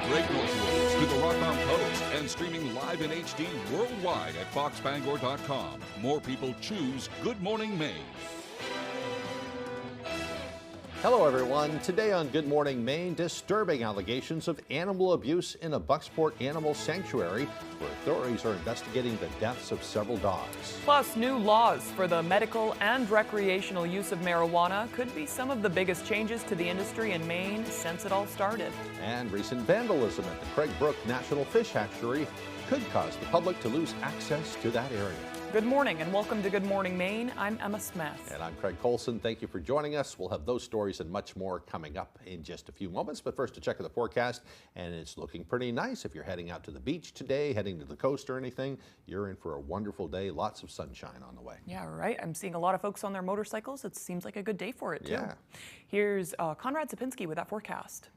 Great Northwoods to the Rock Mountain Coast and streaming live in HD worldwide at foxbangor.com. More people choose Good Morning Maine. Hello everyone. Today on Good Morning Maine, disturbing allegations of animal abuse in a Bucksport animal sanctuary where authorities are investigating the deaths of several dogs. Plus, new laws for the medical and recreational use of marijuana could be some of the biggest changes to the industry in Maine since it all started. And recent vandalism at the Craig Brook National Fish Hatchery could cause the public to lose access to that area. Good morning and welcome to Good Morning Maine. I'm Emma Smith. And I'm Craig Colson. Thank you for joining us. We'll have those stories and much more coming up in just a few moments. But first, a check of the forecast, and it's looking pretty nice. If you're heading out to the beach today, heading to the coast or anything, you're in for a wonderful day. Lots of sunshine on the way. Yeah, right. I'm seeing a lot of folks on their motorcycles. It seems like a good day for it, too. Yeah. Here's Conrad Sapinski with that forecast.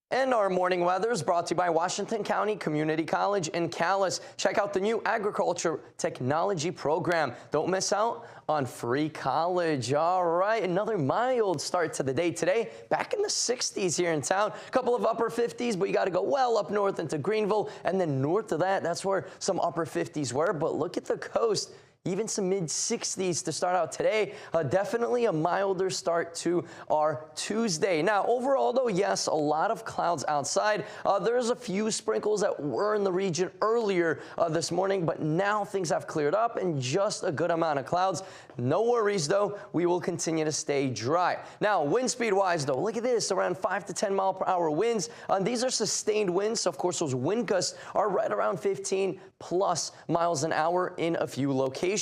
And our morning weather is brought to you by Washington County Community College in Calais. Check out the new agriculture technology program. Don't miss out on free college. All right, another mild start to the day today. Back in the 60s here in town. A couple of upper 50s, but you got to go well up north into Greenville. And then north of that, that's where some upper 50s were. But look at the coast. Even some mid-60s to start out today. Definitely a milder start to our Tuesday. Now, overall, though, yes, a lot of clouds outside. There's a few sprinkles that were in the region earlier this morning, but now things have cleared up and just a good amount of clouds. No worries, though. We will continue to stay dry. Now, wind speed-wise, though, look at this, around 5 to 10 mile per hour winds. These are sustained winds, so of course, those wind gusts are right around 15 plus miles an hour in a few locations.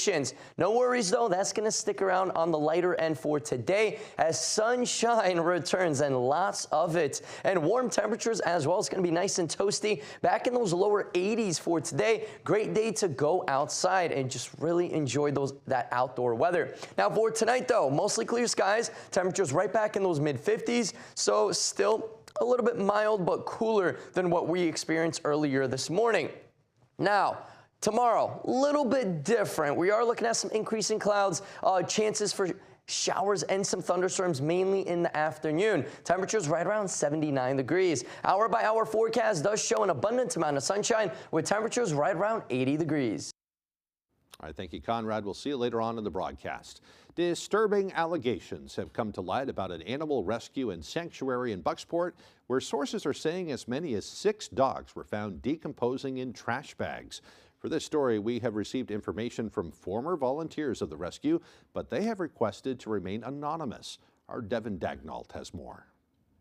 No worries, though. That's going to stick around on the lighter end for today as sunshine returns, and lots of it. And warm temperatures as well. It's going to be nice and toasty. Back in those lower 80s for today. Great day to go outside and just really enjoy that outdoor weather. Now for tonight, though, mostly clear skies. Temperatures right back in those mid-50s. So still a little bit mild but cooler than what we experienced earlier this morning. Now, tomorrow, a little bit different. We are looking at some increasing clouds, chances for showers and some thunderstorms mainly in the afternoon. Temperatures right around 79 degrees. Hour by hour forecast does show an abundant amount of sunshine with temperatures right around 80 degrees. All right, thank you, Conrad. We'll see you later on in the broadcast. Disturbing allegations have come to light about an animal rescue and sanctuary in Bucksport, where sources are saying as many as 6 dogs were found decomposing in trash bags. For this story, we have received information from former volunteers of the rescue, but they have requested to remain anonymous. Our Devin Dagnalt has more.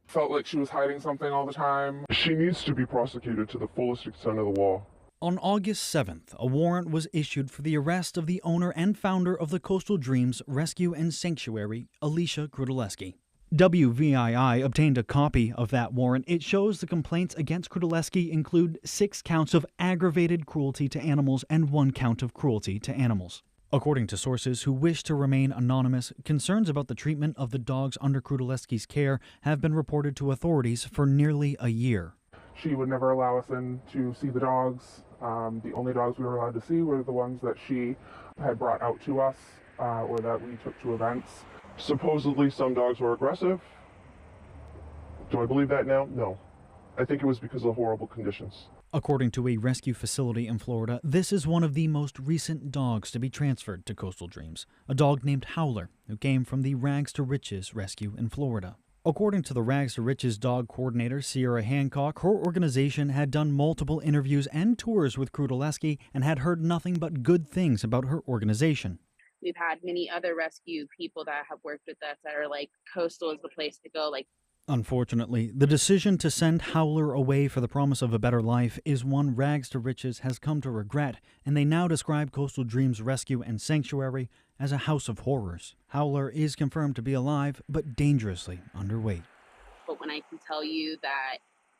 Felt like she was hiding something all the time. She needs to be prosecuted to the fullest extent of the law. On August 7th, a warrant was issued for the arrest of the owner and founder of the Coastal Dreams Rescue and Sanctuary, Alicia Krudeleski. WVII obtained a copy of that warrant. It shows the complaints against Krudeleski include 6 counts of aggravated cruelty to animals and 1 count of cruelty to animals. According to sources who wish to remain anonymous, concerns about the treatment of the dogs under Krudeleski's care have been reported to authorities for nearly a year. She would never allow us in to see the dogs. The only dogs we were allowed to see were the ones that she had brought out to us or that we took to events. Supposedly some dogs were aggressive. Do I believe that now? No. I think it was because of horrible conditions. According to a rescue facility in Florida, this is one of the most recent dogs to be transferred to Coastal Dreams, a dog named Howler, who came from the Rags to Riches rescue in Florida. According to the Rags to Riches dog coordinator, Sierra Hancock, her organization had done multiple interviews and tours with Krudeleski and had heard nothing but good things about her organization. We've had many other rescue people that have worked with us that are like, Coastal is the place to go. Unfortunately, the decision to send Howler away for the promise of a better life is one Rags to Riches has come to regret, and they now describe Coastal Dreams Rescue and Sanctuary as a house of horrors. Howler is confirmed to be alive, but dangerously underweight. But when I can tell you that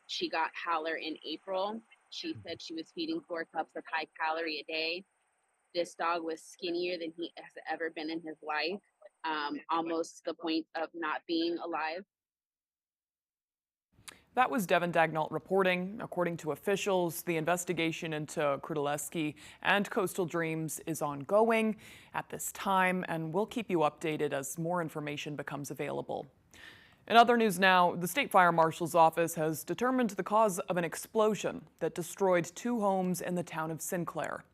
she got Howler in April, she said she was feeding 4 cups of high calorie a day. This dog was skinnier than he has ever been in his life, almost to the point of not being alive. That was Devin Dagnalt reporting. According to officials, the investigation into Krudeleski and Coastal Dreams is ongoing at this time, and we'll keep you updated as more information becomes available. In other news now, the State Fire Marshal's office has determined the cause of an explosion that destroyed 2 homes in the town of Sinclair.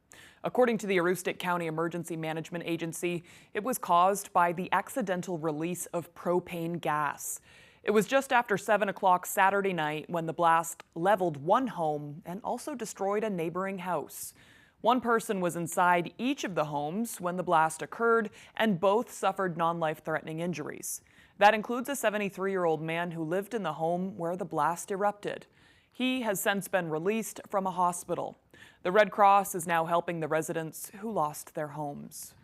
According to the Aroostook County Emergency Management Agency, it was caused by the accidental release of propane gas. It was just after 7 o'clock Saturday night when the blast leveled one home and also destroyed a neighboring house. One person was inside each of the homes when the blast occurred, and both suffered non-life-threatening injuries. That includes a 73-year-old man who lived in the home where the blast erupted. He has since been released from a hospital. The Red Cross is now helping the residents who lost their homes.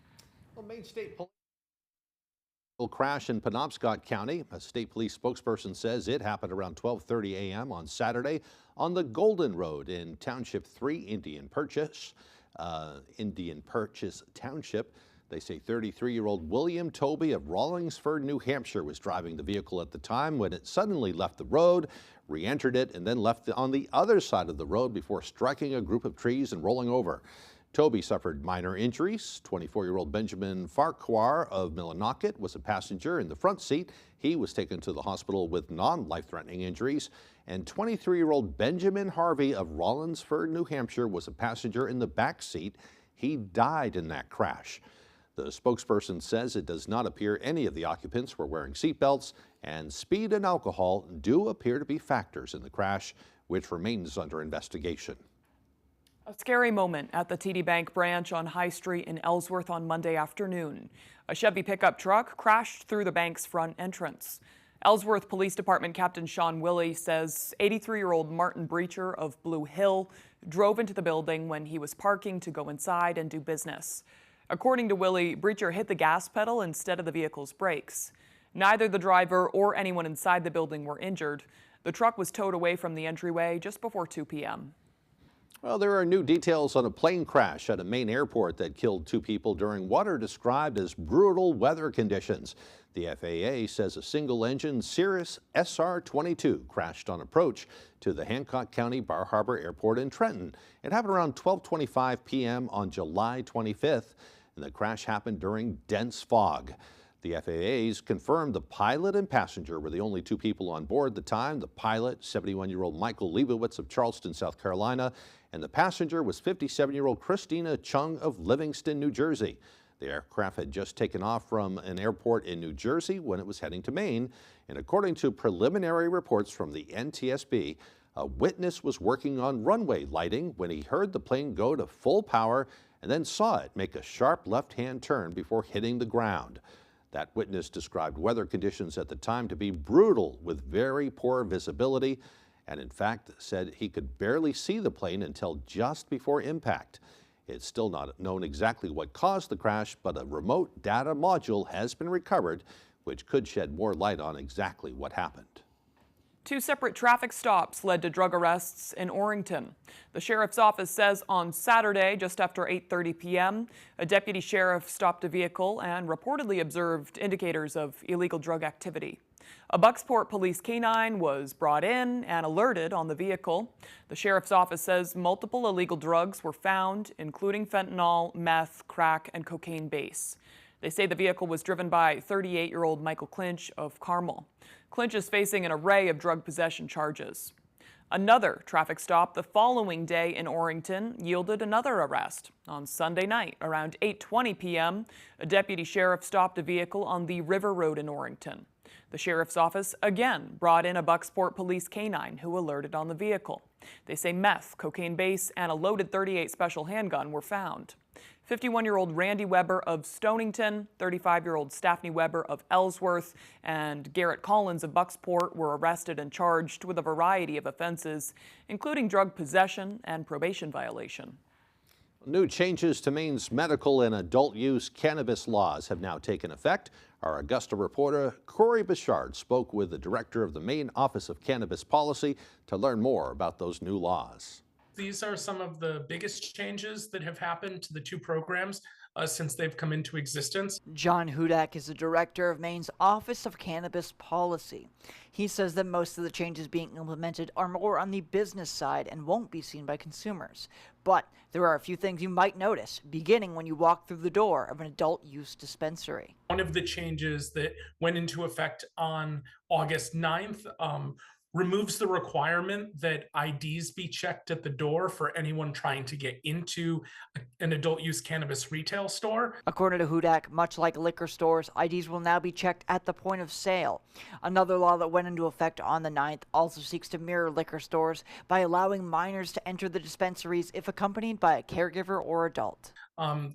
Well, Maine State Police crash in Penobscot County. A state police spokesperson says it happened around 12:30 a.m. on Saturday on the Golden Road in Township 3, Indian Purchase Township. They say 33-year-old William Toby of Rollingsford, New Hampshire, was driving the vehicle at the time when it suddenly left the road, re-entered it, and then left on the other side of the road before striking a group of trees and rolling over. Toby suffered minor injuries. 24-year-old Benjamin Farquhar of Millinocket was a passenger in the front seat. He was taken to the hospital with non-life-threatening injuries. And 23-year-old Benjamin Harvey of Rollinsford, New Hampshire, was a passenger in the back seat. He died in that crash. The spokesperson says it does not appear any of the occupants were wearing seatbelts, and speed and alcohol do appear to be factors in the crash, which remains under investigation. A scary moment at the TD Bank branch on High Street in Ellsworth on Monday afternoon. A Chevy pickup truck crashed through the bank's front entrance. Ellsworth Police Department Captain Sean Willey says 83-year-old Martin Breacher of Blue Hill drove into the building when he was parking to go inside and do business. According to Willey, Breacher hit the gas pedal instead of the vehicle's brakes. Neither the driver or anyone inside the building were injured. The truck was towed away from the entryway just before 2 p.m. Well, there are new details on a plane crash at a Maine airport that killed 2 people during what are described as brutal weather conditions. The FAA says a single-engine Cirrus SR-22 crashed on approach to the Hancock County Bar Harbor Airport in Trenton. It happened around 12:25 p.m. on July 25th, and the crash happened during dense fog. The FAA's confirmed the pilot and passenger were the only 2 people on board at the time. The pilot, 71-year-old Michael Leibowitz of Charleston, South Carolina, and the passenger was 57-year-old Christina Chung of Livingston, New Jersey. The aircraft had just taken off from an airport in New Jersey when it was heading to Maine, and according to preliminary reports from the NTSB, a witness was working on runway lighting when he heard the plane go to full power and then saw it make a sharp left-hand turn before hitting the ground. That witness described weather conditions at the time to be brutal with very poor visibility, and in fact said he could barely see the plane until just before impact. It's still not known exactly what caused the crash, but a remote data module has been recovered, which could shed more light on exactly what happened. 2 separate traffic stops led to drug arrests in Orrington. The sheriff's office says on Saturday, just after 8:30 p.m., a deputy sheriff stopped a vehicle and reportedly observed indicators of illegal drug activity. A Bucksport police canine was brought in and alerted on the vehicle. The sheriff's office says multiple illegal drugs were found, including fentanyl, meth, crack, and cocaine base. They say the vehicle was driven by 38-year-old Michael Clinch of Carmel. Clinch is facing an array of drug possession charges. Another traffic stop the following day in Orrington yielded another arrest. On Sunday night, around 8:20 p.m., a deputy sheriff stopped a vehicle on the River Road in Orrington. The sheriff's office again brought in a Bucksport police canine who alerted on the vehicle. They say meth, cocaine base, and a loaded .38 special handgun were found. 51-year-old Randy Weber of Stonington, 35-year-old Staffney Weber of Ellsworth, and Garrett Collins of Bucksport were arrested and charged with a variety of offenses, including drug possession and probation violation. New changes to Maine's medical and adult use cannabis laws have now taken effect. Our Augusta reporter Corey Bichard spoke with the director of the Maine Office of Cannabis Policy to learn more about those new laws. These are some of the biggest changes that have happened to the 2 programs. since they've come into existence. John Hudak is the director of Maine's Office of Cannabis Policy. He says that most of the changes being implemented are more on the business side and won't be seen by consumers. But there are a few things you might notice, beginning when you walk through the door of an adult use dispensary. One of the changes that went into effect on August 9th removes the requirement that IDs be checked at the door for anyone trying to get into an adult use cannabis retail store. According to Hudak, much like liquor stores, IDs will now be checked at the point of sale. Another law that went into effect on the 9th also seeks to mirror liquor stores by allowing minors to enter the dispensaries if accompanied by a caregiver or adult.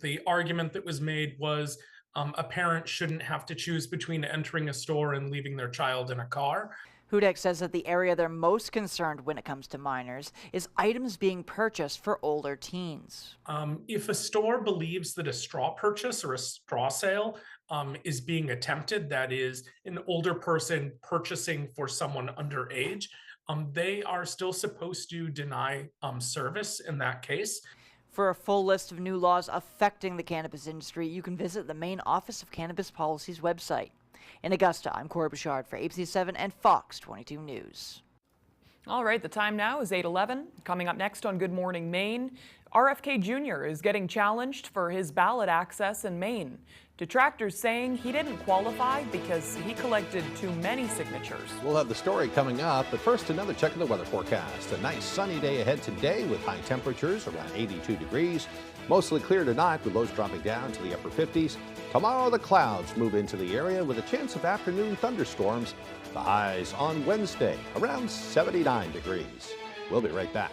The argument that was made was a parent shouldn't have to choose between entering a store and leaving their child in a car. Hudak says that the area they're most concerned when it comes to minors is items being purchased for older teens. If a store believes that a straw purchase or a straw sale is being attempted, that is an older person purchasing for someone underage, they are still supposed to deny service in that case. For a full list of new laws affecting the cannabis industry, you can visit the Maine Office of Cannabis Policy's website. In Augusta, I'm Corey Bouchard for ABC7 and Fox 22 News. All right, the time now is 8:11. Coming up next on Good Morning Maine, RFK Jr. is getting challenged for his ballot access in Maine. Detractors saying he didn't qualify because he collected too many signatures. We'll have the story coming up, but first another check of the weather forecast. A nice sunny day ahead today with high temperatures around 82 degrees. Mostly clear tonight with lows dropping down to the upper 50s. Tomorrow the clouds move into the area with a chance of afternoon thunderstorms. The highs on Wednesday around 79 degrees. We'll be right back.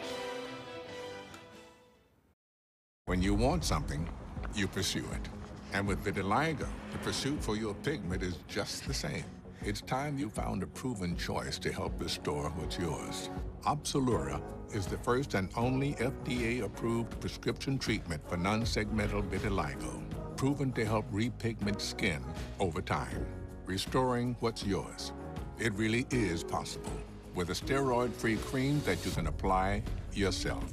When you want something, you pursue it. And with vitiligo, the pursuit for your pigment is just the same. It's time you found a proven choice to help restore what's yours. Opzelura is the first and only FDA-approved prescription treatment for non-segmental vitiligo, proven to help repigment skin over time, restoring what's yours. It really is possible with a steroid-free cream that you can apply yourself.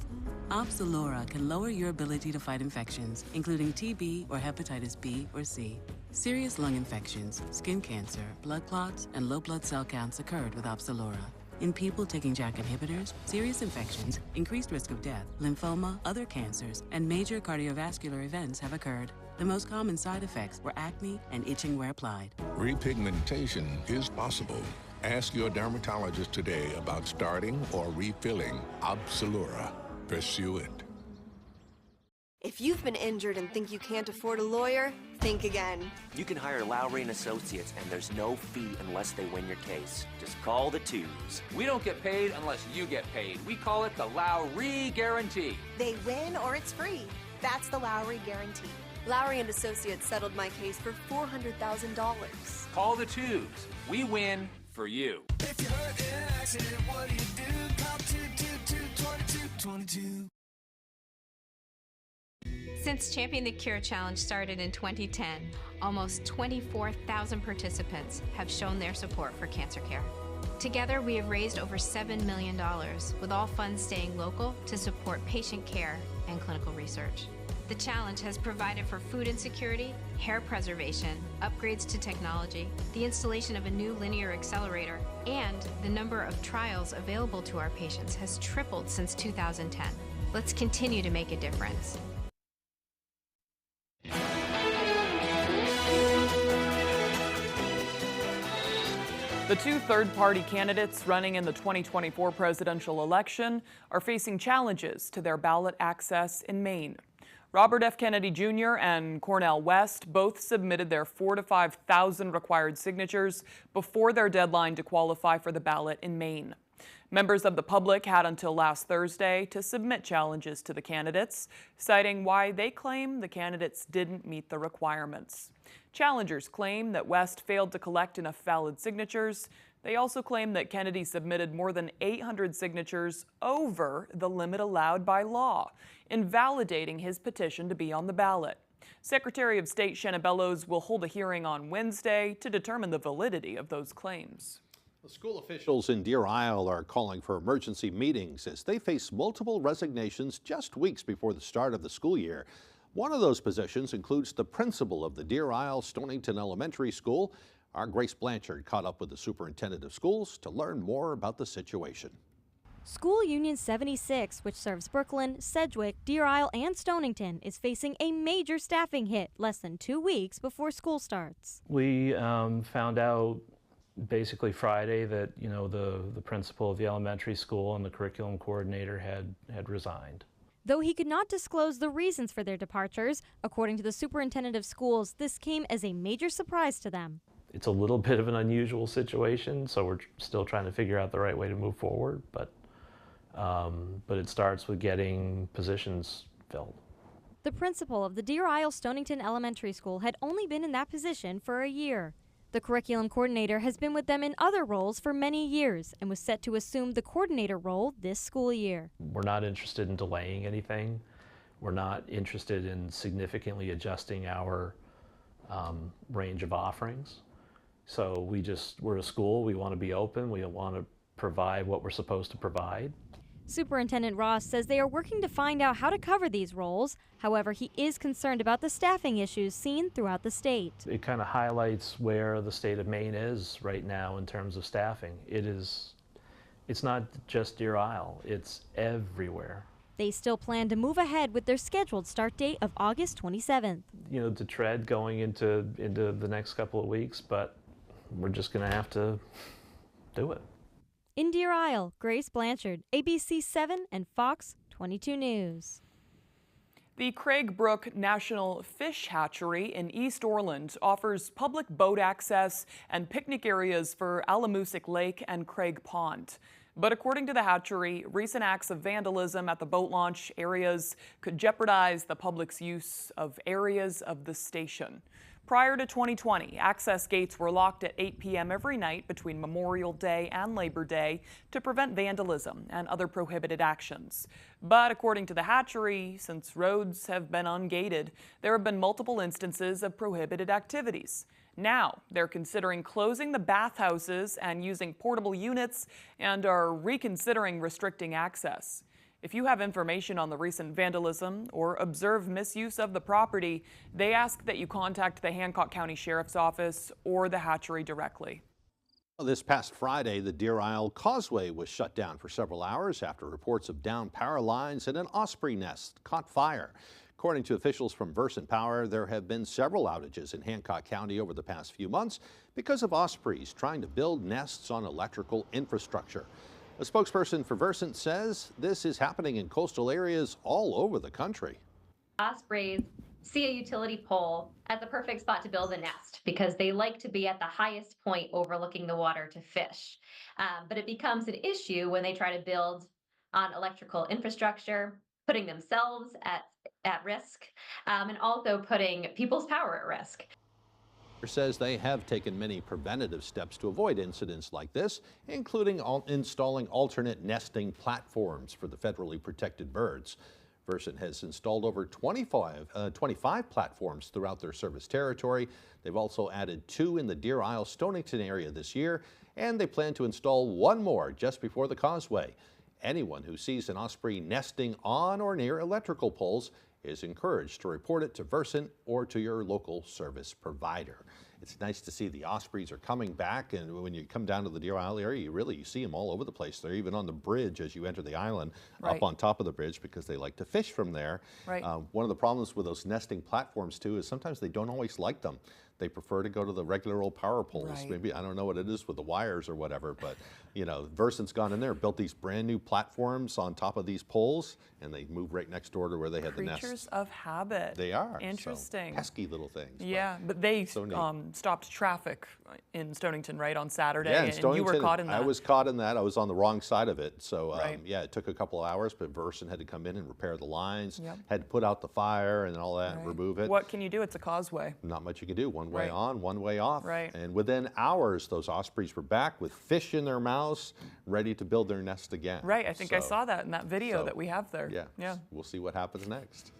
Opzelura can lower your ability to fight infections, including TB or hepatitis B or C. Serious lung infections, skin cancer, blood clots, and low blood cell counts occurred with Opzelura. In people taking JAK inhibitors, serious infections, increased risk of death, lymphoma, other cancers, and major cardiovascular events have occurred. The most common side effects were acne and itching where applied. Repigmentation is possible. Ask your dermatologist today about starting or refilling Opzelura. Pursue it. If you've been injured and think you can't afford a lawyer, think again. You can hire Lowry & Associates, and there's no fee unless they win your case. Just call the twos. We don't get paid unless you get paid. We call it the Lowry Guarantee. They win or it's free. That's the Lowry Guarantee. Lowry & Associates settled my case for $400,000. Call the twos. We win for you. If you're hurt in an accident, what do? Call 222-2222. Since Champion the Cure Challenge started in 2010, almost 24,000 participants have shown their support for cancer care. Together, we have raised over $7 million, with all funds staying local to support patient care and clinical research. The challenge has provided for food insecurity, hair preservation, upgrades to technology, the installation of a new linear accelerator, and the number of trials available to our patients has tripled since 2010. Let's continue to make a difference. The two third-party candidates running in the 2024 presidential election are facing challenges to their ballot access in Maine. Robert F. Kennedy Jr. and Cornel West both submitted their 4,000 to 5,000 required signatures before their deadline to qualify for the ballot in Maine. Members of the public had until last Thursday to submit challenges to the candidates, citing why they claim the candidates didn't meet the requirements. Challengers claim that West failed to collect enough valid signatures. They also claim that Kennedy submitted more than 800 signatures over the limit allowed by law, invalidating his petition to be on the ballot. Secretary of State Shanna Bellows will hold a hearing on Wednesday to determine the validity of those claims. The school officials in Deer Isle are calling for emergency meetings as they face multiple resignations just weeks before the start of the school year. One of those positions includes the principal of the Deer Isle Stonington Elementary School. Our Grace Blanchard caught up with the superintendent of schools to learn more about the situation. School Union 76, which serves Brooklyn, Sedgwick, Deer Isle, and Stonington, is facing a major staffing hit less than 2 weeks before school starts. We found out basically Friday that, you know, the principal of the elementary school and the curriculum coordinator had resigned. Though he could not disclose the reasons for their departures, according to the superintendent of schools, this came as a major surprise to them. It's a little bit of an unusual situation, so we're still trying to figure out the right way to move forward, but it starts with getting positions filled. The principal of the Deer Isle Stonington Elementary School had only been in that position for a year. The curriculum coordinator has been with them in other roles for many years and was set to assume the coordinator role this school year. We're not interested in delaying anything. We're not interested in significantly adjusting our range of offerings. So we're a school, we want to be open, we want to provide what we're supposed to provide. Superintendent Ross says they are working to find out how to cover these roles. However, he is concerned about the staffing issues seen throughout the state. It kind of highlights where the state of Maine is right now in terms of staffing. It's not just Deer Isle, it's everywhere. They still plan to move ahead with their scheduled start date of August 27th. You know, to tread going into the next couple of weeks, but we're just going to have to do it. In Deer Isle, Grace Blanchard, ABC 7 and Fox 22 News. The Craig Brook National Fish Hatchery in East Orland offers public boat access and picnic areas for Alamoosic Lake and Craig Pond. But according to the hatchery, recent acts of vandalism at the boat launch areas could jeopardize the public's use of areas of the station. Prior to 2020, access gates were locked at 8 p.m. every night between Memorial Day and Labor Day to prevent vandalism and other prohibited actions. But according to the hatchery, since roads have been ungated, there have been multiple instances of prohibited activities. Now, they're considering closing the bathhouses and using portable units and are reconsidering restricting access. If you have information on the recent vandalism or observed misuse of the property, they ask that you contact the Hancock County Sheriff's Office or the hatchery directly. This past Friday, the Deer Isle Causeway was shut down for several hours after reports of downed power lines and an osprey nest caught fire. According to officials from Versant Power, there have been several outages in Hancock County over the past few months because of ospreys trying to build nests on electrical infrastructure. A spokesperson for Versant says this is happening in coastal areas all over the country. Ospreys see a utility pole as the perfect spot to build a nest because they like to be at the highest point overlooking the water to fish. But it becomes an issue when they try to build on electrical infrastructure, putting themselves at risk, and also putting people's power at risk. Says they have taken many preventative steps to avoid incidents like this, including installing alternate nesting platforms for the federally protected birds. Versant has installed over 25 platforms throughout their service territory. They've also added 2 in the Deer Isle Stonington area this year, and they plan to install 1 more just before the causeway. Anyone who sees an osprey nesting on or near electrical poles is encouraged to report it to Versant or to your local service provider. It's nice to see the ospreys are coming back, and when you come down to the Deer Isle area, you see them all over the place. They're even on the bridge as you enter the island, right up on top of the bridge, because they like to fish from there. Right. One of the problems with those nesting platforms too is sometimes they don't always like them. They prefer to go to the regular old power poles. Right. Maybe, I don't know what it is with the wires or whatever, but you know, Versant's gone in there, built these brand new platforms on top of these poles, and they move right next door to where they had the nest. Creatures of habit. They are. Interesting. So, pesky little things. Yeah, but they so stopped traffic in Stonington, right, on Saturday, yeah, and you were caught in that. I was caught in that. I was on the wrong side of it. So, right. Yeah, it took a couple of hours, but Versant had to come in and repair the lines, Yep. had to put out the fire and all that, Right. remove it. What can you do? It's a causeway. Not much you can do. One way Right. on, one way off. Right. And within hours, those ospreys were back with fish in their mouths, ready to build their nest again. Right, I think I So- saw that in that video that we have there. Yeah. Yeah. We'll see what happens next.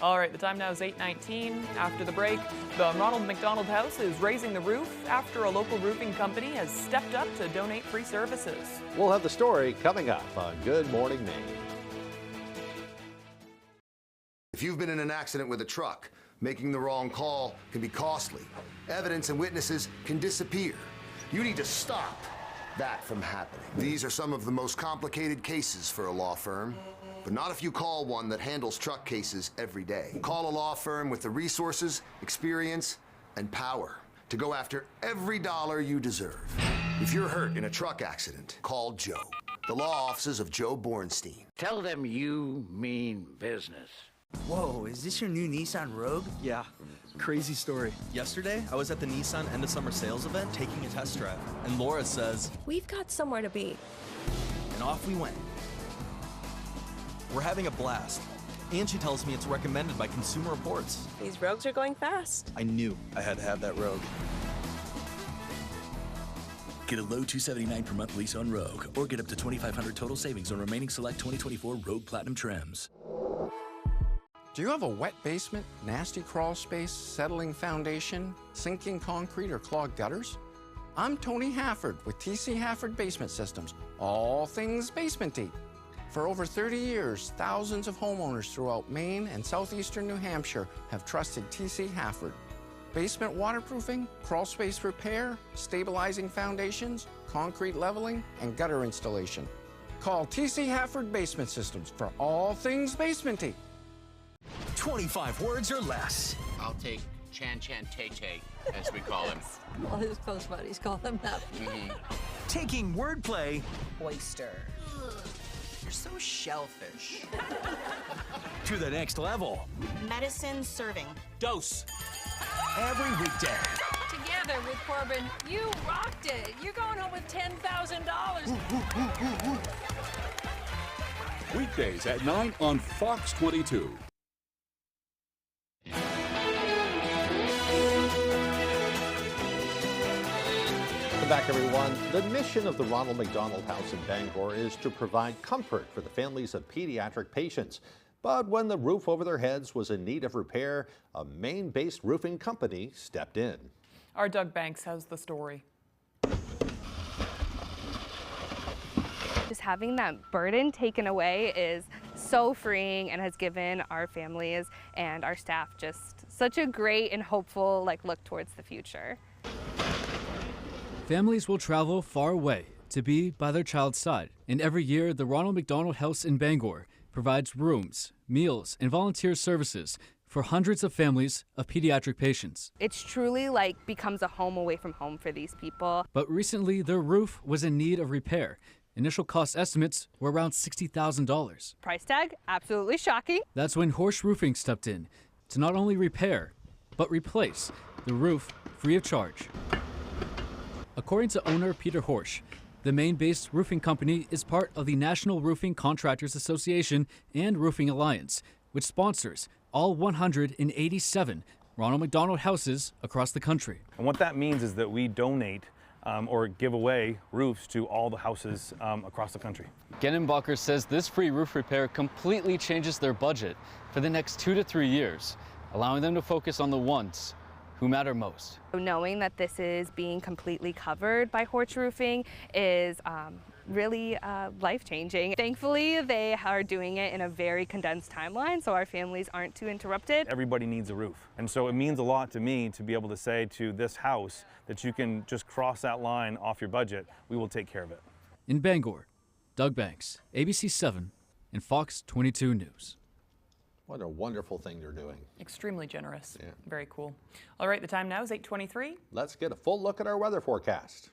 All right, the time now is 8:19. After the break, the Ronald McDonald House is raising the roof after a local roofing company has stepped up to donate free services. We'll have the story coming up on Good Morning Maine. If you've been in an accident with a truck, making the wrong call can be costly. Evidence and witnesses can disappear. You need to stop that from happening. These are some of the most complicated cases for a law firm, but not if you call one that handles truck cases every day. Call a law firm with the resources, experience, and power to go after every dollar you deserve. If you're hurt in a truck accident, call Joe. The law offices of Joe Bornstein. Tell them you mean business. Whoa, is this your new Nissan Rogue? Yeah, crazy story. Yesterday, I was at the Nissan end of summer sales event taking a test drive, and Laura says, "We've got somewhere to be." and off we went. We're having a blast. And she tells me it's recommended by Consumer Reports. These Rogues are going fast. I knew I had to have that Rogue. Get a low $279 per month lease on Rogue, or get up to $2,500 total savings on remaining select 2024 Rogue Platinum trims. Do you have a wet basement, nasty crawl space, settling foundation, sinking concrete, or clogged gutters? I'm Tony Hafford with TC Hafford Basement Systems, all things basement-y. For over 30 years, thousands of homeowners throughout Maine and southeastern New Hampshire have trusted TC Hafford. Basement waterproofing, crawl space repair, stabilizing foundations, concrete leveling, and gutter installation. Call TC Hafford Basement Systems for all things basement-y. 25 words or less. I'll take Chan Chan Tay Tay, as we call him. All his close buddies call him that. Taking wordplay Oyster. You're so shellfish. to the next level. Medicine serving. Dose. Every weekday. Together with Corbin, you rocked it. You're going home with $10,000. Weekdays at 9 on Fox 22. Welcome back, everyone. The mission of the Ronald McDonald House in Bangor is to provide comfort for the families of pediatric patients. But when the roof over their heads was in need of repair, a Maine-based roofing company stepped in. Our Doug Banks has the story. Just having that burden taken away is so freeing and has given our families and our staff just such a great and hopeful look towards the future. Families will travel far away to be by their child's side. And every year, the Ronald McDonald House in Bangor provides rooms, meals, and volunteer services for hundreds of families of pediatric patients. It's truly becomes a home away from home for these people. But recently, their roof was in need of repair. Initial cost estimates were around $60,000. Price tag, absolutely shocking. That's when Horsch Roofing stepped in to not only repair, but replace the roof free of charge. According to owner Peter Horsch, the Maine-based roofing company is part of the National Roofing Contractors Association and Roofing Alliance, which sponsors all 187 Ronald McDonald houses across the country. And what that means is that we donate or give away roofs to all the houses across the country. Genenbacher says this free roof repair completely changes their budget for the next 2 to 3 years, allowing them to focus on the ones who matter most. Knowing that this is being completely covered by Horsch Roofing is really life-changing. Thankfully, they are doing it in a very condensed timeline, so our families aren't too interrupted. Everybody needs a roof. And so it means a lot to me to be able to say to this house that you can just cross that line off your budget. We will take care of it. In Bangor, Doug Banks, ABC 7 and Fox 22 News. What a wonderful thing they're doing. Extremely generous. Yeah. Very cool. All right, the time now is 8:23. Let's get a full look at our weather forecast.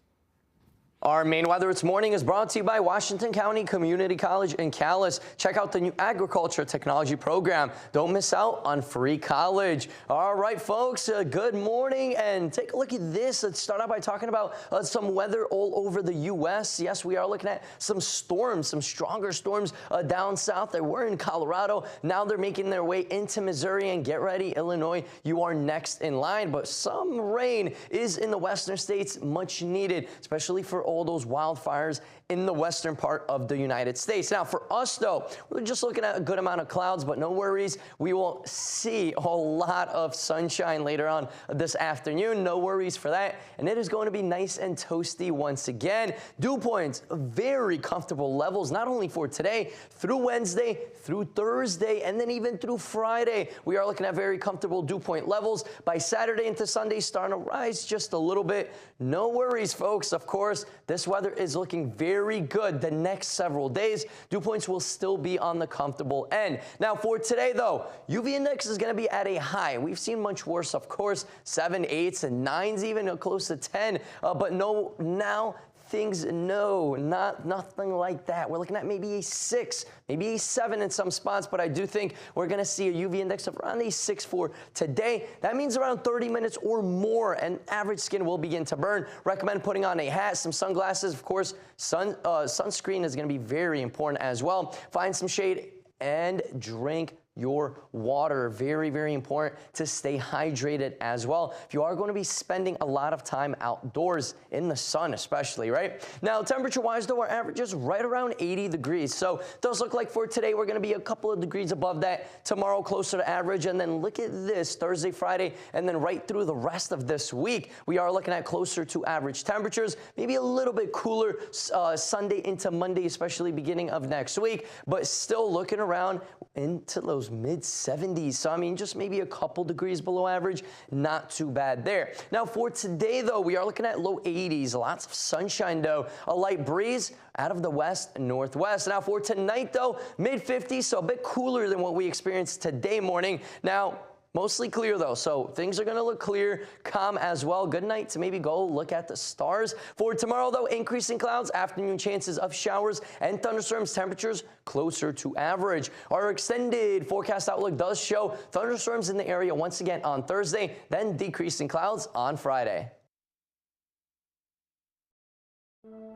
Our Maine weather this morning is brought to you by Washington County Community College in Calais. Check out the new agriculture technology program. Don't miss out on free college. All right, folks, good morning, and take a look at this. Let's start out by talking about some weather all over the U.S. Yes, we are looking at some storms, some stronger storms down south. They were in Colorado. Now they're making their way into Missouri, and get ready, Illinois, you are next in line. But some rain is in the western states, much needed, especially for all those wildfires in the western part of the United States. Now, for us, though, we're just looking at a good amount of clouds, but no worries. We will see a lot of sunshine later on this afternoon. No worries for that. And it is going to be nice and toasty once again. Dew points, very comfortable levels, not only for today, through Wednesday, through Thursday, and then even through Friday. We are looking at very comfortable dew point levels. By Saturday into Sunday, starting to rise just a little bit. No worries, folks. Of course, this weather is looking very good the next several days. Dew points will still be on the comfortable end. Now, for today, though, UV index is going to be at a high. We've seen much worse, of course, 7, 8s, and 9s, even close to 10. But no, now things, nothing like that. We're looking at maybe a 6, maybe a 7 in some spots, but I do think we're going to see a UV index of around a 6 for today. That means around 30 minutes or more, and average skin will begin to burn. Recommend putting on a hat, some sunglasses. Of course, sunscreen is going to be very important as well. Find some shade and drink your water. Very, very important to stay hydrated as well. If you are going to be spending a lot of time outdoors in the sun, especially, right? Now, temperature-wise, though, our average is right around 80 degrees. So it does look like for today, we're going to be a couple of degrees above that. Tomorrow, closer to average. And then look at this, Thursday, Friday, and then right through the rest of this week, we are looking at closer to average temperatures. Maybe a little bit cooler Sunday into Monday, especially beginning of next week, but still looking around into those mid-70s. So, I mean, just maybe a couple degrees below average. Not too bad there. Now, for today, though, we are looking at low 80s. Lots of sunshine, though. A light breeze out of the west and northwest. Now, for tonight, though, mid-50s, so a bit cooler than what we experienced today morning. Now, mostly clear, though, so things are going to look clear, calm as well. Good night to maybe go look at the stars. For tomorrow, though, increasing clouds, afternoon chances of showers and thunderstorms, temperatures closer to average. Our extended forecast outlook does show thunderstorms in the area once again on Thursday, then decreasing clouds on Friday.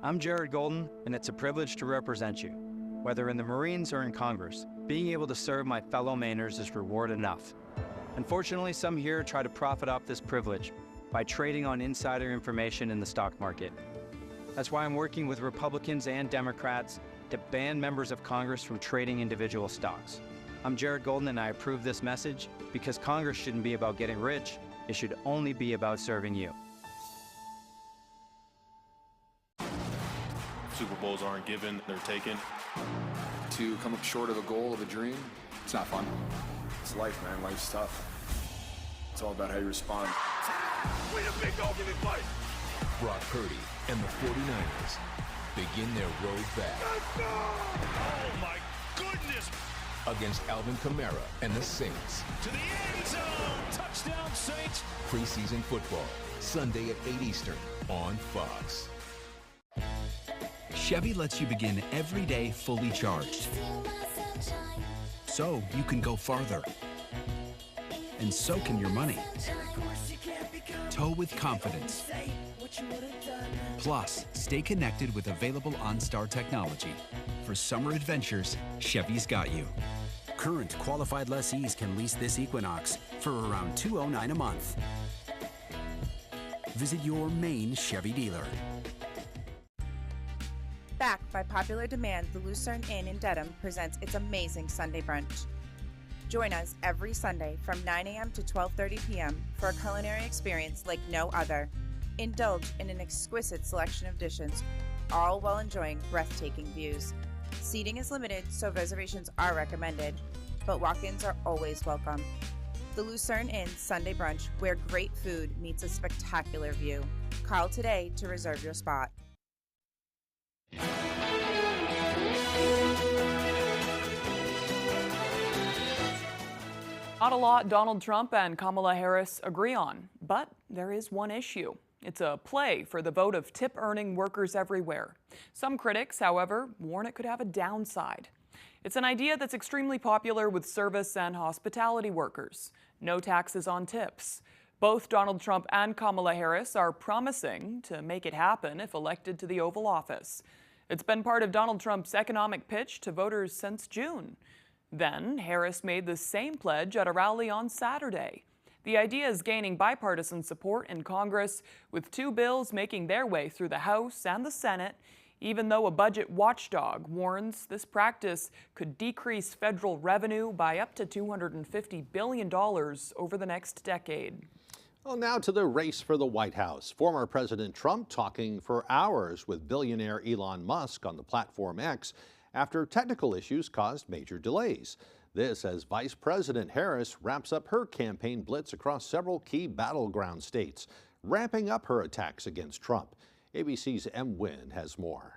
I'm Jared Golden, and it's a privilege to represent you. Whether in the Marines or in Congress, being able to serve my fellow Mainers is reward enough. Unfortunately, some here try to profit off this privilege by trading on insider information in the stock market. That's why I'm working with Republicans and Democrats to ban members of Congress from trading individual stocks. I'm Jared Golden, and I approve this message because Congress shouldn't be about getting rich. It should only be about serving you. Super Bowls aren't given, they're taken. To come up short of a goal, of a dream, it's not fun. It's life, man. Life's tough. It's all about how you respond. Way to big dog in his fight. Brock Purdy and the 49ers begin their road back. Let's go! Oh, my goodness! Against Alvin Kamara and the Saints. To the end zone! Touchdown, Saints! Preseason football, Sunday at 8 Eastern on Fox. Chevy lets you begin every day fully charged, so you can go farther. And so can your money. Tow with confidence. Plus, stay connected with available OnStar technology. For summer adventures, Chevy's got you. Current qualified lessees can lease this Equinox for around $209 a month. Visit your main Chevy dealer. Backed by popular demand, the Lucerne Inn in Dedham presents its amazing Sunday brunch. Join us every Sunday from 9 a.m. to 12:30 p.m. for a culinary experience like no other. Indulge in an exquisite selection of dishes, all while enjoying breathtaking views. Seating is limited, so reservations are recommended, but walk-ins are always welcome. The Lucerne Inn Sunday Brunch, where great food meets a spectacular view. Call today to reserve your spot. Not a lot Donald Trump and Kamala Harris agree on, but there is one issue. It's a play for the vote of tip-earning workers everywhere. Some critics, however, warn it could have a downside. It's an idea that's extremely popular with service and hospitality workers. No taxes on tips. Both Donald Trump and Kamala Harris are promising to make it happen if elected to the Oval Office. It's been part of Donald Trump's economic pitch to voters since June. Then, Harris made the same pledge at a rally on Saturday. The idea is gaining bipartisan support in Congress, with two bills making their way through the House and the Senate, even though a budget watchdog warns this practice could decrease federal revenue by up to $250 billion over the next decade. Well, now to the race for the White House. Former President Trump talking for hours with billionaire Elon Musk on the platform X after technical issues caused major delays. This as Vice President Harris wraps up her campaign blitz across several key battleground states, ramping up her attacks against Trump. ABC's M. Wynn has more.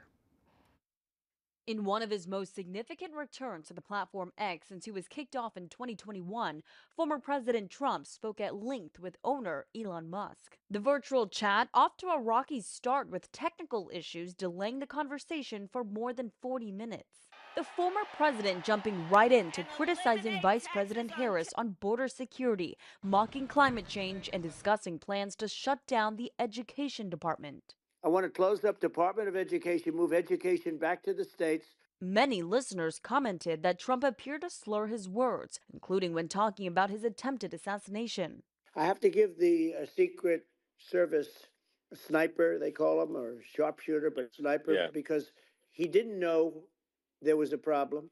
In one of his most significant returns to the platform X since he was kicked off in 2021, former President Trump spoke at length with owner Elon Musk. The virtual chat off to a rocky start with technical issues delaying the conversation for more than 40 minutes. The former president jumping right into criticizing Vice President Harris on border security, mocking climate change, and discussing plans to shut down the education department. I want to close up Department of Education, move education back to the states. Many listeners commented that Trump appeared to slur his words, including when talking about his attempted assassination. I have to give the Secret Service sniper, they call him, or sharpshooter, but sniper, because he didn't know there was a problem.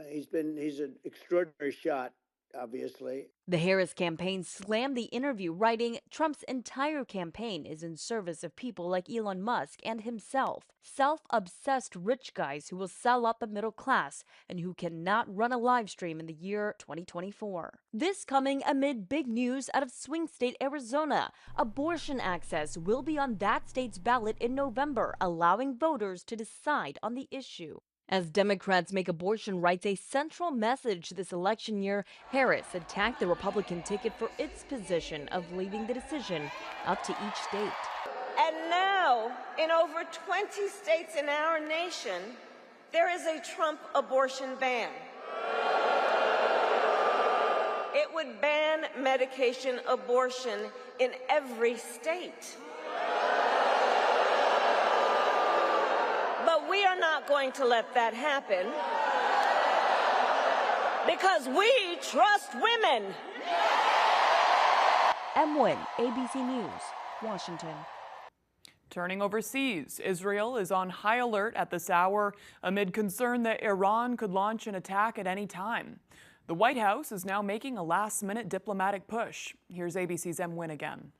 He's an extraordinary shot, obviously. The Harris campaign slammed the interview, writing, Trump's entire campaign is in service of people like Elon Musk and himself, self-obsessed rich guys who will sell out the middle class and who cannot run a live stream in the year 2024. This coming amid big news out of swing state Arizona. Abortion access will be on that state's ballot in November, allowing voters to decide on the issue. As Democrats make abortion rights a central message this election year, Harris attacked the Republican ticket for its position of leaving the decision up to each state. And now, in over 20 states in our nation, there is a Trump abortion ban. It would ban medication abortion in every state. But we are not going to let that happen because we trust women. M. Wynn, ABC News, Washington. Turning overseas, Israel is on high alert at this hour amid concern that Iran could launch an attack at any time. The White House is now making a last-minute diplomatic push. Here's ABC's M. Wynn again.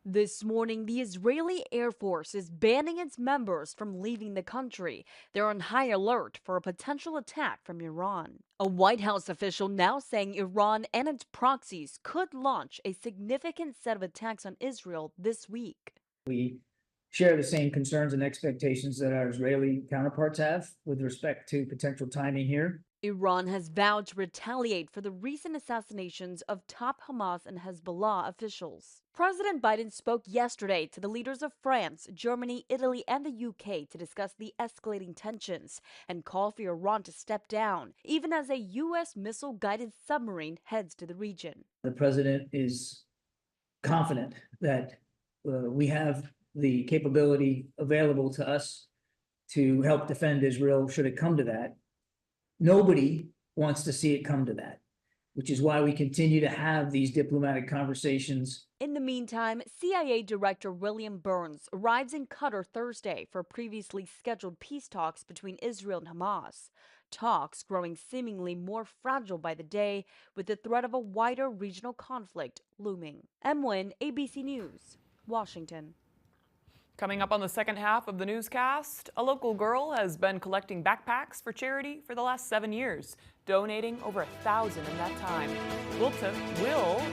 This morning, the Israeli Air Force is banning its members from leaving the country. They're on high alert for a potential attack from Iran. A White House official now saying Iran and its proxies could launch a significant set of attacks on Israel this week. We share the same concerns and expectations that our Israeli counterparts have with respect to potential timing here. Iran has vowed to retaliate for the recent assassinations of top Hamas and Hezbollah officials. President Biden spoke yesterday to the leaders of France, Germany, Italy, and the UK to discuss the escalating tensions and call for Iran to step down, even as a U.S. missile-guided submarine heads to the region. The president is confident that we have the capability available to us to help defend Israel should it come to that. Nobody wants to see it come to that, which is why we continue to have these diplomatic conversations. In the meantime, CIA Director William Burns arrives in Qatar Thursday for previously scheduled peace talks between Israel and Hamas. Talks growing seemingly more fragile by the day, with the threat of a wider regional conflict looming. M. Wynn, ABC News, Washington. Coming up on the second half of the newscast, a local girl has been collecting backpacks for charity for the last 7 years, donating over 1,000 in that time. We'll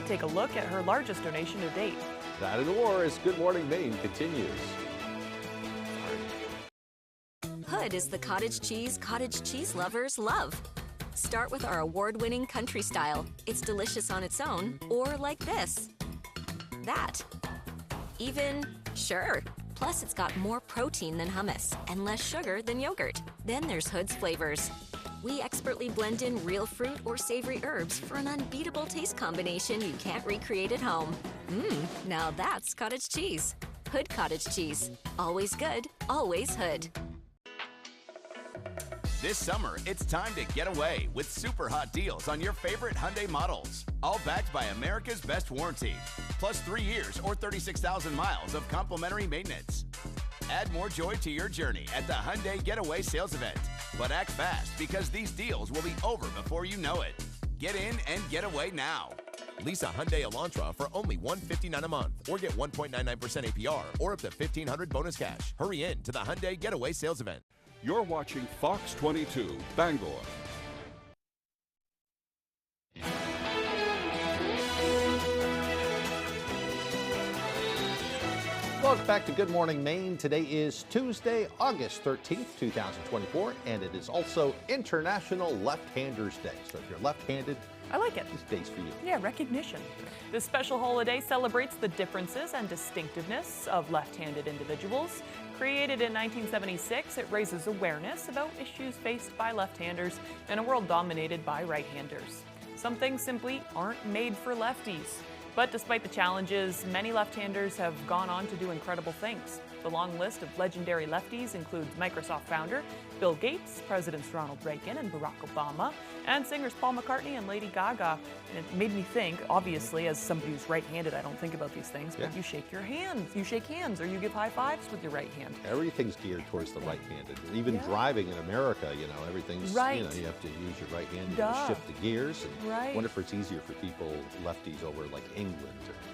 take a look at her largest donation to date. That and more as Good Morning Maine continues. Hood is the cottage cheese lovers love. Start with our award-winning country style. It's delicious on its own, or like this. That. Even, sure. Plus, it's got more protein than hummus and less sugar than yogurt. Then there's Hood's flavors. We expertly blend in real fruit or savory herbs for an unbeatable taste combination you can't recreate at home. Now that's cottage cheese. Hood cottage cheese. Always good, always Hood. This summer, it's time to get away with super hot deals on your favorite Hyundai models. All backed by America's best warranty. Plus 3 years or 36,000 miles of complimentary maintenance. Add more joy to your journey at the Hyundai Getaway Sales Event. But act fast because these deals will be over before you know it. Get in and get away now. Lease a Hyundai Elantra for only $159 a month or get 1.99% APR or up to $1,500 bonus cash. Hurry in to the Hyundai Getaway Sales Event. You're watching Fox 22, Bangor. Welcome back to Good Morning Maine. Today is Tuesday, August 13th, 2024, and it is also International Left-Handers Day. So if you're left-handed, I like it. This day's for you. Yeah, recognition. This special holiday celebrates the differences and distinctiveness of left-handed individuals. Created in 1976, it raises awareness about issues faced by left-handers in a world dominated by right-handers. Some things simply aren't made for lefties. But despite the challenges, many left-handers have gone on to do incredible things. The long list of legendary lefties includes Microsoft founder Bill Gates, Presidents Ronald Reagan and Barack Obama, and singers Paul McCartney and Lady Gaga. And it made me think, obviously, as somebody who's right-handed, I don't think about these things, but you shake your hands. You shake hands or you give high fives with your right hand. Everything's geared towards the right-handed. Even driving in America, you know, everything's, you know, you have to use your right hand to shift the gears. And I wonder if it's easier for people, lefties, over like England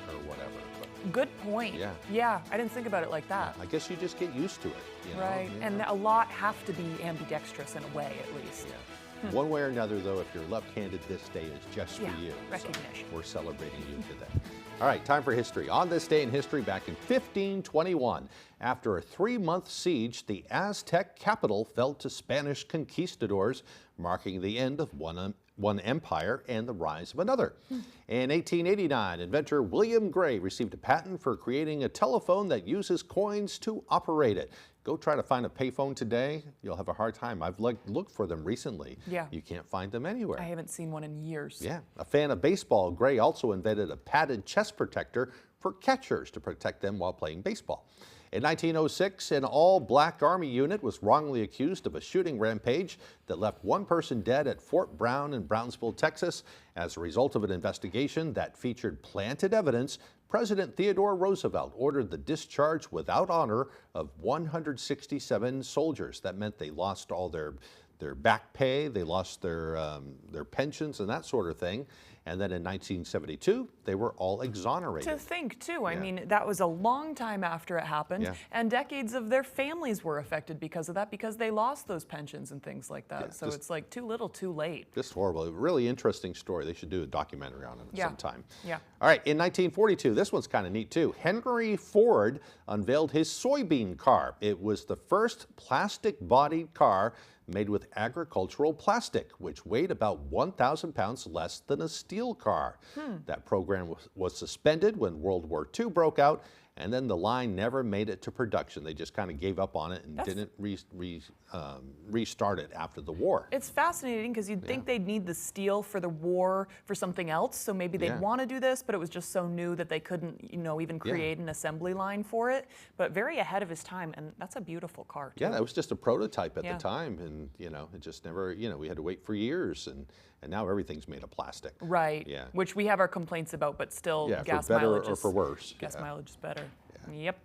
or whatever. But good point. Yeah, I didn't think about it like that. I guess you just get used to it. You know? Right, and a lot have to be ambidextrous in a way, at least. One way or another, though, if you're left-handed, this day is just for you. Recognition. So we're celebrating you today. All right, time for history. On this day in history, back in 1521, after a 3-month siege, the Aztec capital fell to Spanish conquistadors, marking the end of one empire and the rise of another. In 1889, inventor William Gray received a patent for creating a telephone that uses coins to operate it. Go try to find a payphone today, you'll have a hard time. I've looked for them recently. You can't find them anywhere. I haven't seen one in years. A fan of baseball, Gray also invented a padded chest protector for catchers to protect them while playing baseball. In 1906, an all-black Army unit was wrongly accused of a shooting rampage that left one person dead at Fort Brown in Brownsville, Texas. As a result of an investigation that featured planted evidence, President Theodore Roosevelt ordered the discharge without honor of 167 soldiers. That meant they lost all their back pay, they lost their pensions and that sort of thing. And then in 1972, they were all exonerated. To think, too. I mean, that was a long time after it happened, and decades of their families were affected because of that, because they lost those pensions and things like that. So it's like too little, too late. Just horrible. A really interesting story. They should do a documentary on it sometime. Yeah. All right, in 1942, this one's kind of neat, too. Henry Ford unveiled his soybean car. It was the first plastic-bodied car made with agricultural plastic, which weighed about 1,000 pounds less than a steel car. That program was suspended when World War II broke out, and then the line never made it to production. They just kind of gave up on it and didn't restart it after the war. It's fascinating because you'd think they'd need the steel for the war for something else, so maybe they'd want to do this, but it was just so new that they couldn't, you know, even create an assembly line for it. But very ahead of his time, and that's a beautiful car, too. Yeah, that was just a prototype at the time, and, you know, it just never, you know, we had to wait for years, and now everything's made of plastic. Right, which we have our complaints about, but still gas for better mileage or for worse. Gas mileage is better. Yep.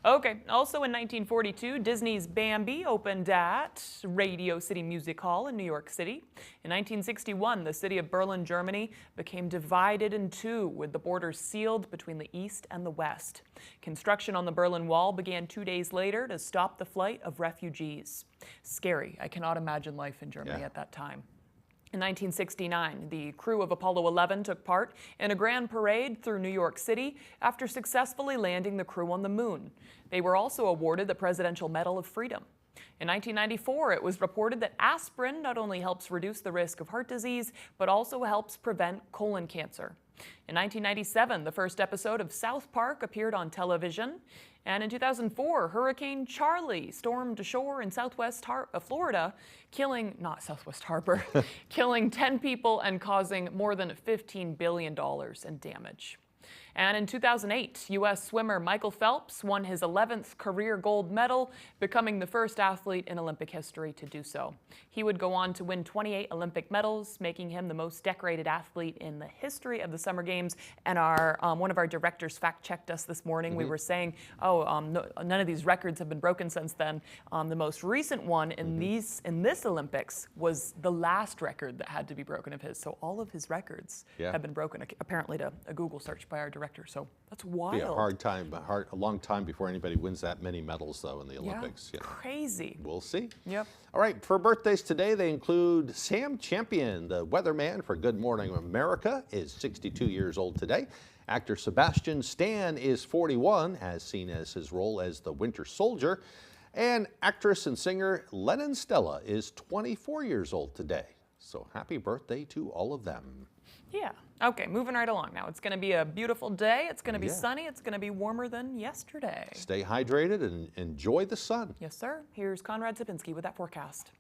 Okay, also in 1942, Disney's Bambi opened at Radio City Music Hall in New York City. In 1961, the city of Berlin, Germany, became divided in two, with the borders sealed between the East and the West. Construction on the Berlin Wall began 2 days later to stop the flight of refugees. Scary. I cannot imagine life in Germany at that time. In 1969, the crew of Apollo 11 took part in a grand parade through New York City after successfully landing the crew on the moon. They were also awarded the Presidential Medal of Freedom. In 1994, it was reported that aspirin not only helps reduce the risk of heart disease, but also helps prevent colon cancer. In 1997, the first episode of South Park appeared on television. And in 2004, Hurricane Charlie stormed ashore in southwest Florida, killing 10 people and causing more than $15 billion in damage. And in 2008, U.S. swimmer Michael Phelps won his 11th career gold medal, becoming the first athlete in Olympic history to do so. He would go on to win 28 Olympic medals, making him the most decorated athlete in the history of the Summer Games. And one of our directors fact-checked us this morning. We were saying, none of these records have been broken since then. The most recent one in this Olympics was the last record that had to be broken of his. So all of his records have been broken, apparently to a Google search by our director. So that's wild. Be a long time before anybody wins that many medals, though, in the Olympics. Yeah, crazy. We'll see. Yep. All right, for birthdays today, they include Sam Champion, the weatherman for Good Morning America, is 62 years old today. Actor Sebastian Stan is 41, as seen as his role as the Winter Soldier. And actress and singer Lennon Stella is 24 years old today. So happy birthday to all of them. Yeah. Okay, moving right along now. It's going to be a beautiful day. It's going to be sunny. It's going to be warmer than yesterday. Stay hydrated and enjoy the sun. Yes, sir. Here's Conrad Zipinski with that forecast.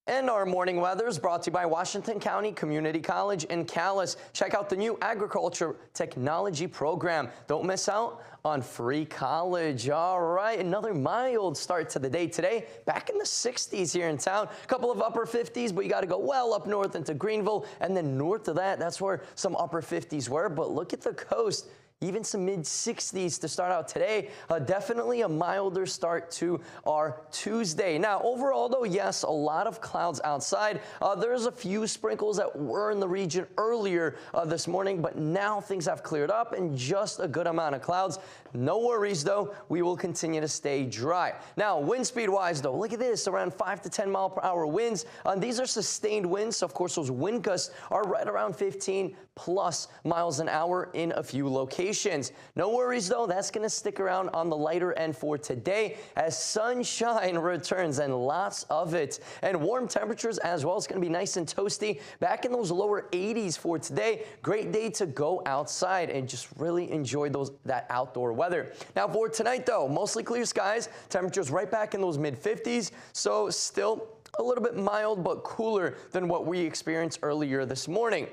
And our morning weather is brought to you by Washington County Community College in Calais. Check out the new agriculture technology program. Don't miss out on free college. All right, another mild start to the day today. Back in the 60s here in town. A couple of upper 50s, but you got to go well up north into Greenville. And then north of that, that's where some upper 50s were. But look at the coast. Even some mid-60s to start out today. Definitely a milder start to our Tuesday. Now, overall, though, yes, a lot of clouds outside. There's a few sprinkles that were in the region earlier this morning, but now things have cleared up and just a good amount of clouds. No worries, though. We will continue to stay dry. Now, wind speed-wise, though, look at this, around 5 to 10 mile per hour winds. These are sustained winds, so of course, those wind gusts are right around 15 plus miles an hour in a few locations. No worries, though. That's going to stick around on the lighter end for today as sunshine returns, and lots of it. And warm temperatures as well. It's going to be nice and toasty. Back in those lower 80s for today. Great day to go outside and just really enjoy that outdoor weather. Now, for tonight, though, mostly clear skies. Temperatures right back in those mid-50s. So still a little bit mild but cooler than what we experienced earlier this morning.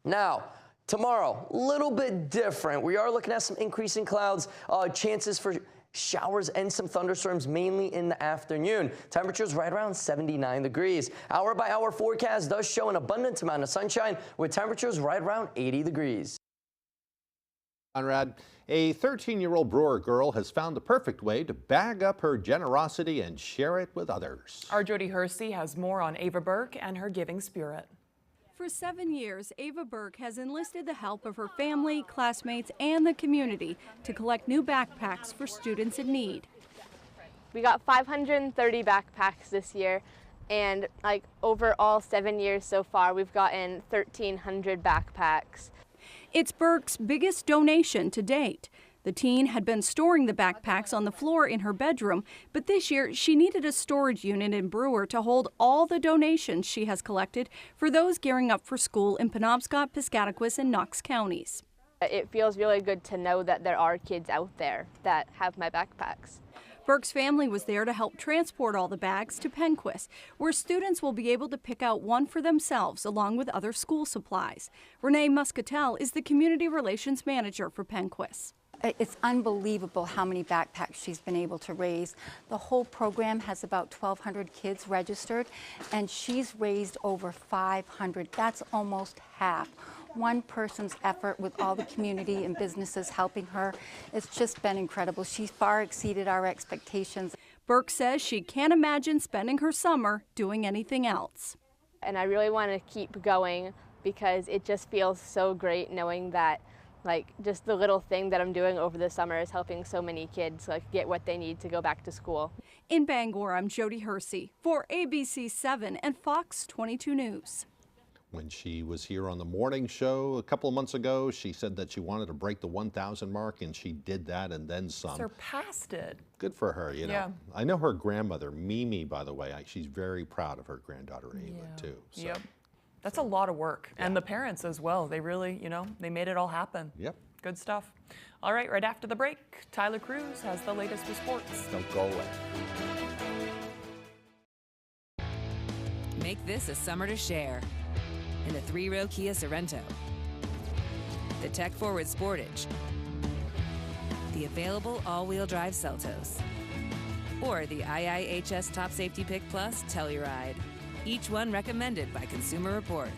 Now, tomorrow, a little bit different. We are looking at some increasing clouds, chances for showers and some thunderstorms mainly in the afternoon. Temperatures right around 79 degrees. Hour by hour forecast does show an abundant amount of sunshine with temperatures right around 80 degrees. Conrad, a 13-year-old Brewer girl has found the perfect way to bag up her generosity and share it with others. Our Jody Hersey has more on Ava Burke and her giving spirit. For 7 years, Ava Burke has enlisted the help of her family, classmates, and the community to collect new backpacks for students in need. We got 530 backpacks this year, and over all 7 years so far, we've gotten 1,300 backpacks. It's Burke's biggest donation to date. The teen had been storing the backpacks on the floor in her bedroom, but this year she needed a storage unit in Brewer to hold all the donations she has collected for those gearing up for school in Penobscot, Piscataquis, and Knox counties. It feels really good to know that there are kids out there that have my backpacks. Burke's family was there to help transport all the bags to Penquis, where students will be able to pick out one for themselves along with other school supplies. Renee Muscatel is the Community Relations Manager for Penquis. It's unbelievable how many backpacks she's been able to raise. The whole program has about 1,200 kids registered, and she's raised over 500. That's almost half. One person's effort with all the community and businesses helping her. It's just been incredible. She's far exceeded our expectations. Burke says she can't imagine spending her summer doing anything else. And I really want to keep going because it just feels so great knowing that just the little thing that I'm doing over the summer is helping so many kids get what they need to go back to school. In Bangor, I'm Jody Hersey for ABC 7 and Fox 22 News. When she was here on the morning show a couple of months ago, she said that she wanted to break the 1,000 mark, and she did that and then some. Surpassed it. Good for her, you know. Yeah. I know her grandmother, Mimi, by the way, she's very proud of her granddaughter, Ava, too. So. Yep. That's a lot of work. And the parents as well. They really, they made it all happen. Yep. Good stuff. All right, right after the break, Tyler Cruz has the latest with sports. Don't go away. Make this a summer to share in the 3-row Kia Sorrento. the tech-forward Sportage, the available all-wheel drive Seltos, or the IIHS Top Safety Pick Plus Telluride, each one recommended by Consumer Reports.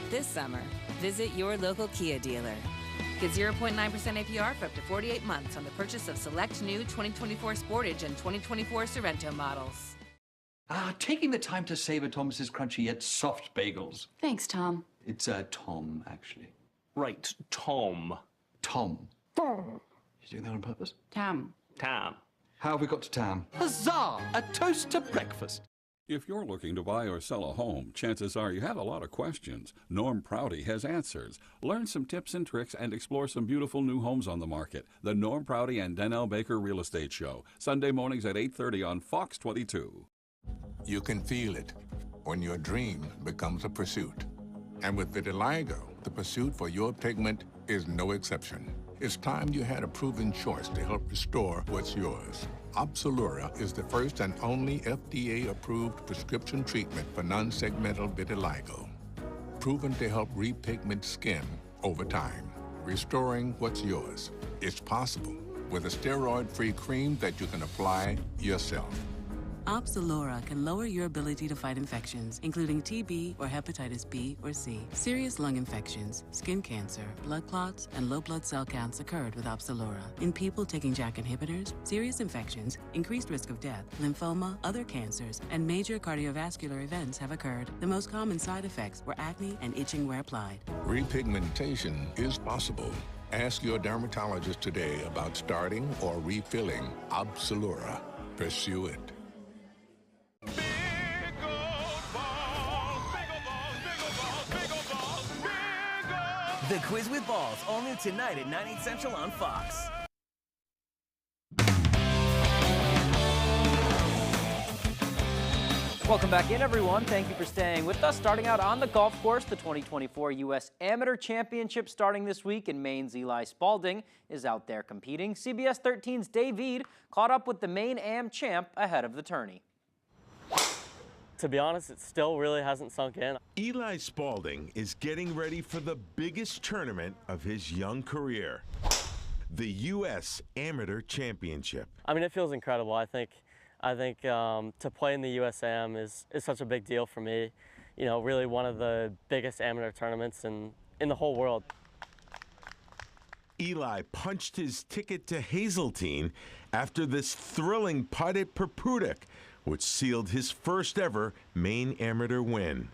This summer, visit your local Kia dealer. Get 0.9% APR for up to 48 months on the purchase of select new 2024 Sportage and 2024 Sorrento models. Taking the time to savor Thomas's crunchy yet soft bagels. Thanks, Tom. It's Tom, actually. Right, Tom. Tom. Tom. You doing that on purpose? Tam. Tam. How have we got to Tam? Huzzah! A toast to breakfast. If you're looking to buy or sell a home, chances are you have a lot of questions. Norm Prouty has answers. Learn some tips and tricks and explore some beautiful new homes on the market. The Norm Prouty and Donnell Baker Real Estate Show, Sunday mornings at 8:30 on Fox 22. You can feel it when your dream becomes a pursuit. And with vitiligo, the pursuit for your pigment is no exception. It's time you had a proven choice to help restore what's yours. Opzelura is the first and only FDA-approved prescription treatment for non-segmental vitiligo. Proven to help repigment skin over time, restoring what's yours. It's possible with a steroid-free cream that you can apply yourself. Opzelura can lower your ability to fight infections, including TB or hepatitis B or C. Serious lung infections, skin cancer, blood clots, and low blood cell counts occurred with Opzelura. In people taking JAK inhibitors, serious infections, increased risk of death, lymphoma, other cancers, and major cardiovascular events have occurred. The most common side effects were acne and itching where applied. Repigmentation is possible. Ask your dermatologist today about starting or refilling Opzelura. Pursue it. The Quiz with Balls, all new tonight at 9, 8 Central on Fox. Welcome back in, everyone. Thank you for staying with us. Starting out on the golf course, the 2024 U.S. Amateur Championship starting this week, and Maine's Eli Spalding is out there competing. CBS 13's Dave Eade caught up with the Maine Am champ ahead of the tourney. To be honest, it still really hasn't sunk in. Eli Spalding is getting ready for the biggest tournament of his young career, the U.S. Amateur Championship. I mean, it feels incredible. I think to play in the USAM is such a big deal for me. You know, really one of the biggest amateur tournaments in the whole world. Eli punched his ticket to Hazeltine after this thrilling putt at Perputic, which sealed his first ever Maine Amateur win.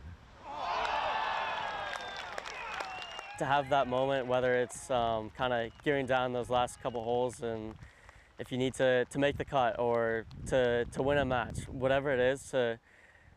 To have that moment, whether it's kind of gearing down those last couple holes, and if you need to make the cut or to win a match, whatever it is,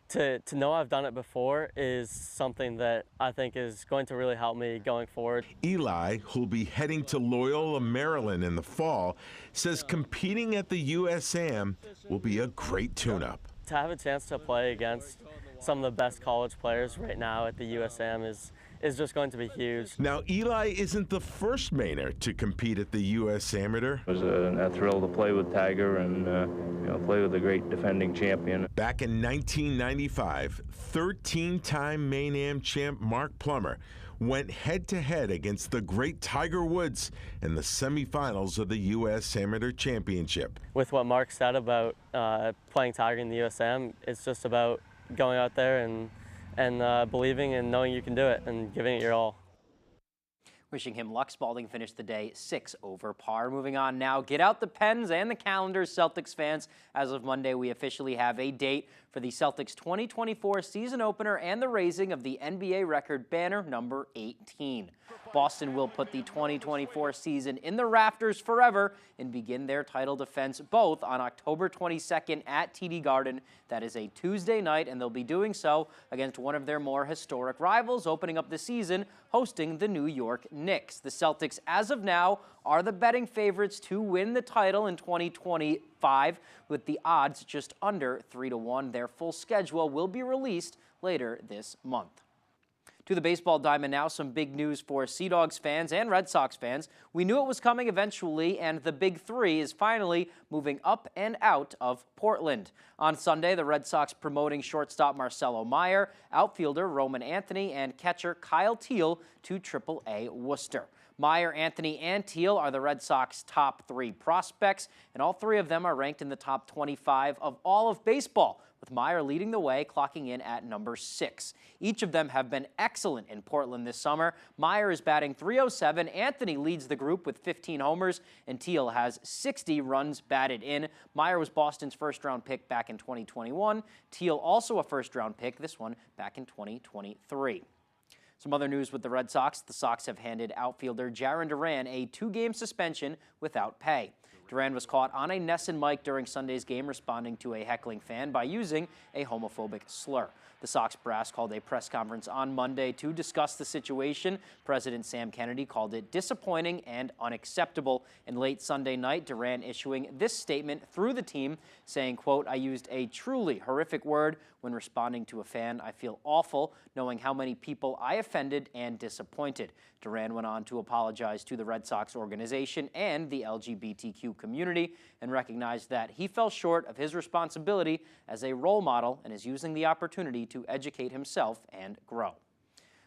to know I've done it before is something that I think is going to really help me going forward. Eli, who'll be heading to Loyola, Maryland in the fall, says competing at the USAM will be a great tune-up. To have a chance to play against some of the best college players right now at the USAM is just going to be huge. Now, Eli isn't the first Mainer to compete at the U.S. Amateur. It was a thrill to play with Tiger and play with a great defending champion. Back in 1995, 13-time Maine Am champ Mark Plummer went head-to-head against the great Tiger Woods in the semifinals of the U.S. Amateur Championship. With what Mark said about playing Tiger in the USAM, it's just about going out there and believing and knowing you can do it and giving it your all. Wishing him luck. Spalding finished the day 6 over par. Moving on now, get out the pens and the calendars, Celtics fans. As of Monday, we officially have a date for the Celtics 2024 season opener and the raising of the NBA record banner number 18. Boston will put the 2024 season in the rafters forever and begin their title defense both on October 22nd at TD Garden. That is a Tuesday night, and they'll be doing so against one of their more historic rivals, opening up the season, hosting the New York Knicks. The Celtics, as of now, are the betting favorites to win the title in 2025, with the odds just under 3-1. Their full schedule will be released later this month. To the baseball diamond now, some big news for Sea Dogs fans and Red Sox fans. We knew it was coming eventually, and the Big Three is finally moving up and out of Portland. On Sunday, the Red Sox promoting shortstop Marcelo Meyer, outfielder Roman Anthony, and catcher Kyle Teal to AAA Worcester. Meyer, Anthony, and Teal are the Red Sox top 3 prospects, and all 3 of them are ranked in the top 25 of all of baseball, with Meyer leading the way, clocking in at number 6. Each of them have been excellent in Portland this summer. Meyer is batting .307, Anthony leads the group with 15 homers, and Teal has 60 runs batted in. Meyer was Boston's first-round pick back in 2021. Teal also a first-round pick, this one back in 2023. Some other news with the Red Sox. The Sox have handed outfielder Jarren Duran a 2-game suspension without pay. Duran was caught on a Nesson mic during Sunday's game responding to a heckling fan by using a homophobic slur. The Sox brass called a press conference on Monday to discuss the situation. President Sam Kennedy called it disappointing and unacceptable. And late Sunday night, Duran issuing this statement through the team saying, quote, "I used a truly horrific word when responding to a fan. I feel awful knowing how many people I offended and disappointed." Duran went on to apologize to the Red Sox organization and the LGBTQ community and recognized that he fell short of his responsibility as a role model and is using the opportunity to educate himself and grow.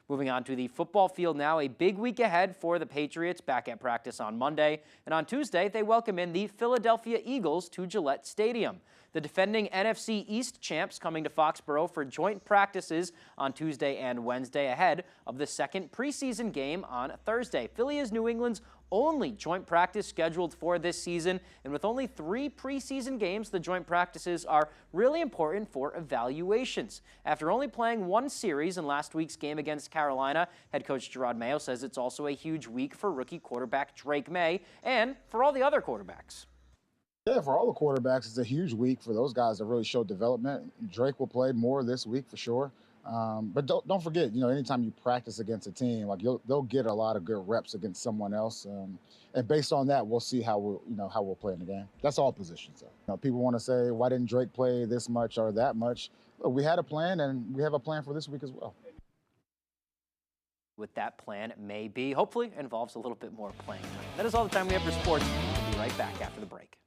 Moving on to the football field now, a big week ahead for the Patriots back at practice on Monday. And on Tuesday, they welcome in the Philadelphia Eagles to Gillette Stadium. The defending NFC East champs coming to Foxborough for joint practices on Tuesday and Wednesday ahead of the second preseason game on Thursday. Philly is New England's only joint practice scheduled for this season, and with only 3 preseason games, the joint practices are really important for evaluations. After only playing 1 series in last week's game against Carolina, head coach Gerard Mayo says it's also a huge week for rookie quarterback Drake May and for all the other quarterbacks. Yeah, for all the quarterbacks, it's a huge week for those guys that really show development. Drake will play more this week for sure. But don't forget, anytime you practice against a team, like they'll get a lot of good reps against someone else, and based on that, we'll see how we'll play in the game. That's all positions. People want to say, why didn't Drake play this much or that much? Look, we had a plan, and we have a plan for this week as well. With that plan, maybe, hopefully, involves a little bit more playing time. That is all the time we have for sports. We'll be right back after the break.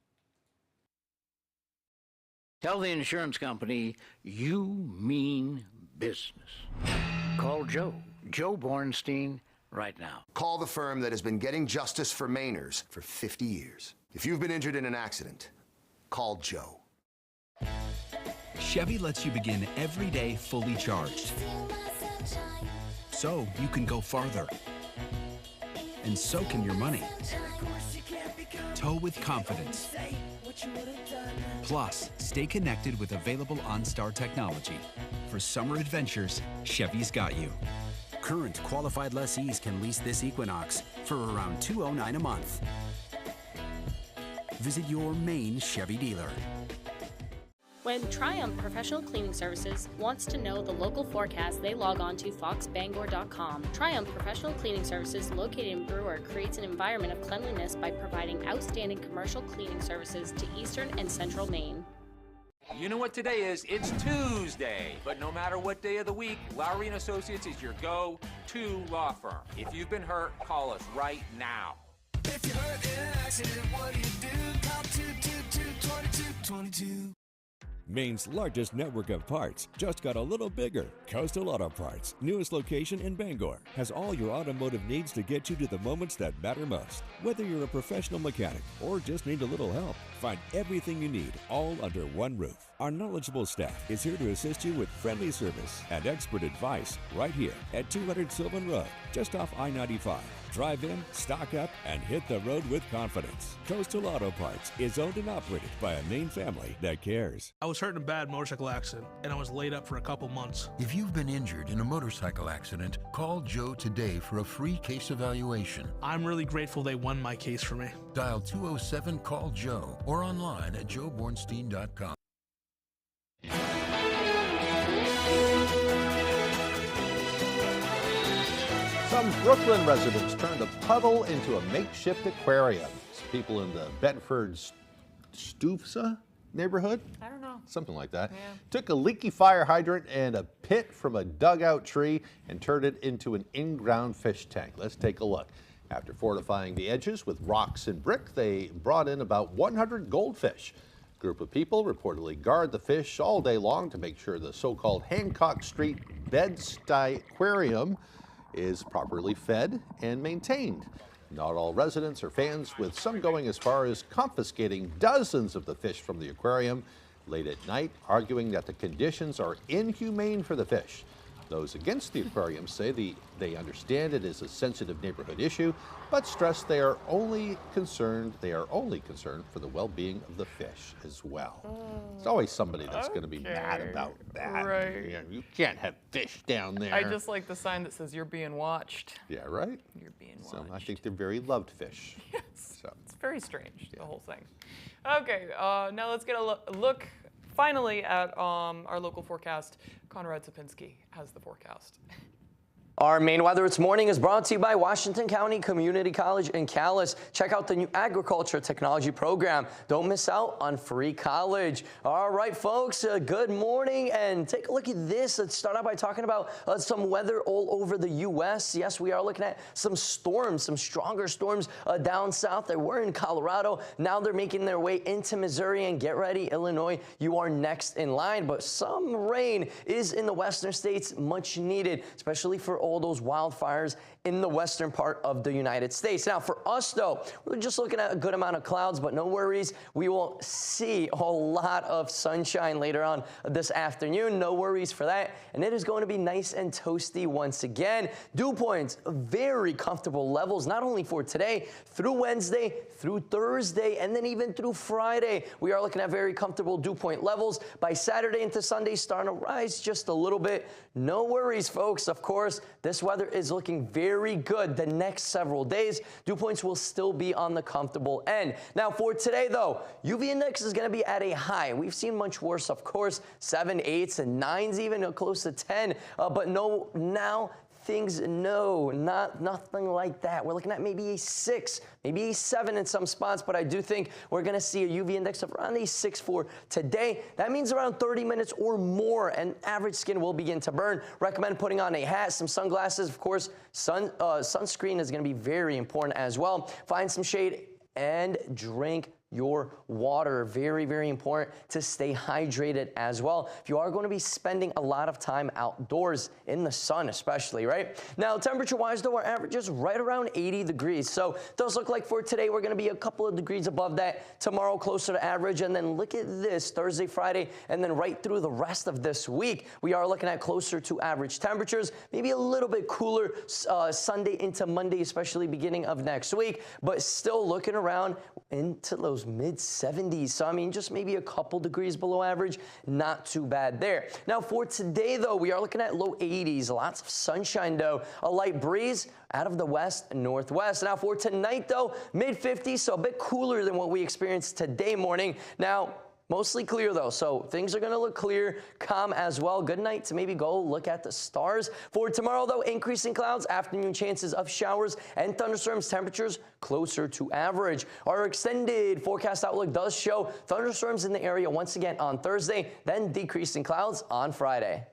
Tell the insurance company you mean business. Call Joe Bornstein, right now. Call the firm that has been getting justice for Mainers for 50 years. If you've been injured in an accident, call Joe. Chevy lets you begin every day fully charged, so you can go farther. And so can your money. Tow with confidence. Plus, stay connected with available OnStar technology. For summer adventures, Chevy's got you. Current qualified lessees can lease this Equinox for around $209 a month. Visit your main Chevy dealer. When Triumph Professional Cleaning Services wants to know the local forecast, they log on to foxbangor.com. Triumph Professional Cleaning Services, located in Brewer, creates an environment of cleanliness by providing outstanding commercial cleaning services to eastern and central Maine. You know what today is? It's Tuesday. But no matter what day of the week, Lowry & Associates is your go-to law firm. If you've been hurt, call us right now. If you're hurt in an accident, what do you do? Call 222-2222. Maine's largest network of parts just got a little bigger. Coastal Auto Parts, newest location in Bangor, has all your automotive needs to get you to the moments that matter most. Whether you're a professional mechanic or just need a little help, find everything you need all under one roof. Our knowledgeable staff is here to assist you with friendly service and expert advice right here at 200 Sylvan Road, just off I-95. Drive in, stock up, and hit the road with confidence. Coastal Auto Parts is owned and operated by a Maine family that cares. I was hurt in a bad motorcycle accident, and I was laid up for a couple months. If you've been injured in a motorcycle accident, call Joe today for a free case evaluation. I'm really grateful they won my case for me. Dial 207-CALL-JOE or online at joebornstein.com. Some Brooklyn residents turned a puddle into a makeshift aquarium. People in the Bedford Stufsa neighborhood? I don't know. Something like that. Yeah. Took a leaky fire hydrant and a pit from a dugout tree and turned it into an in-ground fish tank. Let's take a look. After fortifying the edges with rocks and brick, they brought in about 100 goldfish. A group of people reportedly guard the fish all day long to make sure the so-called Hancock Street Bed-Stuy Aquarium is properly fed and maintained. Not all residents are fans, with some going as far as confiscating dozens of the fish from the aquarium late at night, arguing that the conditions are inhumane for the fish. Those against the aquarium say they understand it is a sensitive neighborhood issue, but stress they are only concerned for the well-being of the fish as well. There's always somebody that's going to be mad about that. Right. You can't have fish down there. I just like the sign that says you're being watched. Yeah, right? You're being watched. So I think they're very loved fish. Yes. So. It's very strange, the whole thing. Okay, now let's get a look finally at our local forecast. Conrad Sapinski has the forecast. Our Maine Weather This Morning is brought to you by Washington County Community College in Calais. Check out the new agriculture technology program. Don't miss out on free college. All right, folks, good morning, and take a look at this. Let's start out by talking about some weather all over the U.S. Yes, we are looking at some storms, some stronger storms down south. They were in Colorado. Now they're making their way into Missouri, and get ready, Illinois, you are next in line. But some rain is in the western states, much needed, especially for all those wildfires in the western part of the United States. Now, for us, though, we're just looking at a good amount of clouds, but no worries. We will see a lot of sunshine later on this afternoon. No worries for that. And it is going to be nice and toasty once again. Dew points, very comfortable levels, not only for today, through Wednesday, through Thursday, and then even through Friday. We are looking at very comfortable dew point levels. By Saturday into Sunday, starting to rise just a little bit. No worries, folks. Of course, this weather is looking very good the next several days. Dew points will still be on the comfortable end. Now, for today, though, UV index is going to be at a high. We've seen much worse, of course, 7, 8s, and 9s, even close to 10. But no, now things, nothing like that. We're looking at maybe a 6, maybe a 7 in some spots, but I do think we're going to see a UV index of around a 6 for today. That means around 30 minutes or more, and average skin will begin to burn. Recommend putting on a hat, some sunglasses. Of course, sunscreen is going to be very important as well. Find some shade and drink your water. Very, very important to stay hydrated as well. If you are going to be spending a lot of time outdoors in the sun, especially, right? Now, temperature-wise, though, our average is right around 80 degrees. So it does look like for today, we're going to be a couple of degrees above that. Tomorrow, closer to average. And then look at this, Thursday, Friday, and then right through the rest of this week, we are looking at closer to average temperatures. Maybe a little bit cooler Sunday into Monday, especially beginning of next week, but still looking around into those mid-70s. So, I mean, just maybe a couple degrees below average. Not too bad there. Now, for today, though, we are looking at low 80s. Lots of sunshine, though. A light breeze out of the west and northwest. Now, for tonight, though, mid-50s, so a bit cooler than what we experienced today morning. Now, mostly clear, though, so things are going to look clear, calm as well. Good night to maybe go look at the stars. For tomorrow, though, increasing clouds, afternoon chances of showers and thunderstorms, temperatures closer to average. Our extended forecast outlook does show thunderstorms in the area once again on Thursday, then decreasing clouds on Friday.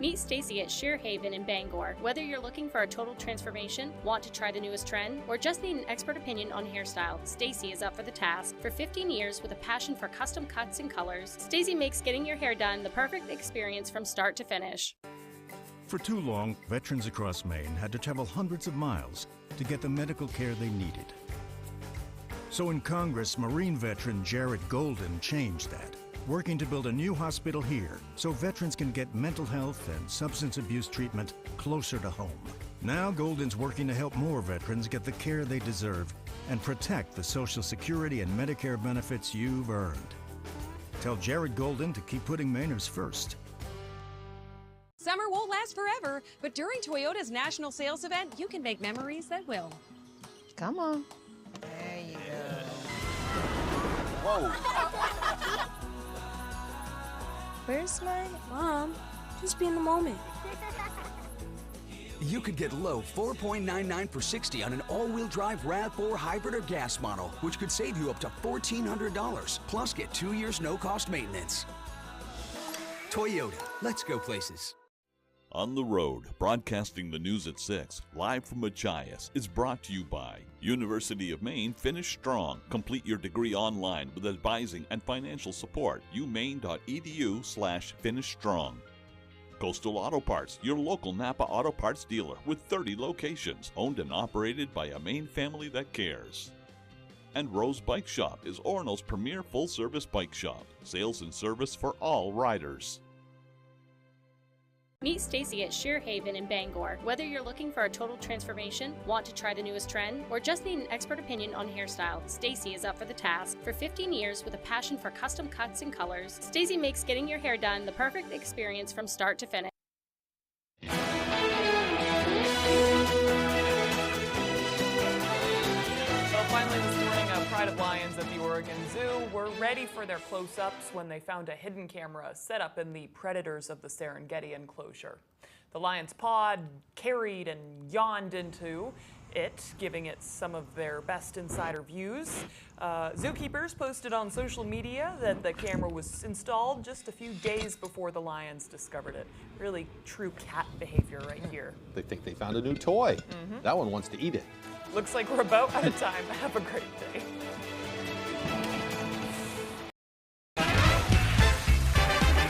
Meet Stacy at Sheer Haven in Bangor. Whether you're looking for a total transformation, want to try the newest trend, or just need an expert opinion on hairstyle, Stacy is up for the task. For 15 years with a passion for custom cuts and colors, Stacy makes getting your hair done the perfect experience from start to finish. For too long, veterans across Maine had to travel hundreds of miles to get the medical care they needed. So in Congress, Marine veteran Jared Golden changed that, working to build a new hospital here so veterans can get mental health and substance abuse treatment closer to home. Now Golden's working to help more veterans get the care they deserve and protect the Social Security and Medicare benefits you've earned. Tell Jared Golden to keep putting Mainers first. Summer won't last forever, but during Toyota's national sales event, you can make memories that will. Come on. There you go. Whoa. Where's my mom? Just be in the moment. You could get low 4.99 for 60 on an all-wheel drive RAV4 hybrid or gas model, which could save you up to $1,400. Plus, get 2 years no-cost maintenance. Toyota, let's go places. On the Road, broadcasting the news at 6, live from Machias, is brought to you by University of Maine Finish Strong. Complete your degree online with advising and financial support. umaine.edu/Finish Strong. Coastal Auto Parts, your local Napa Auto Parts dealer with 30 locations, owned and operated by a Maine family that cares. And Rose Bike Shop is Orono's premier full-service bike shop. Sales and service for all riders. Meet Stacy at Sheer Haven in Bangor. Whether you're looking for a total transformation, want to try the newest trend, or just need an expert opinion on hairstyle, Stacy is up for the task. For 15 years with a passion for custom cuts and colors, Stacy makes getting your hair done the perfect experience from start to finish. Finally this morning, Pride of Lions at the Oregon Zoo were ready for their close-ups when they found a hidden camera set up in the predators of the Serengeti enclosure. The lion's paw carried and yawned into it, giving it some of their best insider views. Zookeepers posted on social media that the camera was installed just a few days before the lions discovered it. Really true cat behavior right here. They think they found a new toy. That one wants to eat it. Looks like we're about out of time. Have a great day.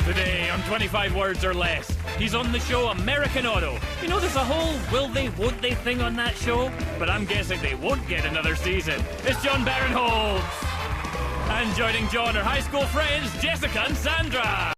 Today on 25 Words or Less, he's on the show American Auto. You know, there's a whole will they, won't they thing on that show, but I'm guessing they won't get another season. It's John Barinholtz. And joining John are high school friends Jessica and Sandra.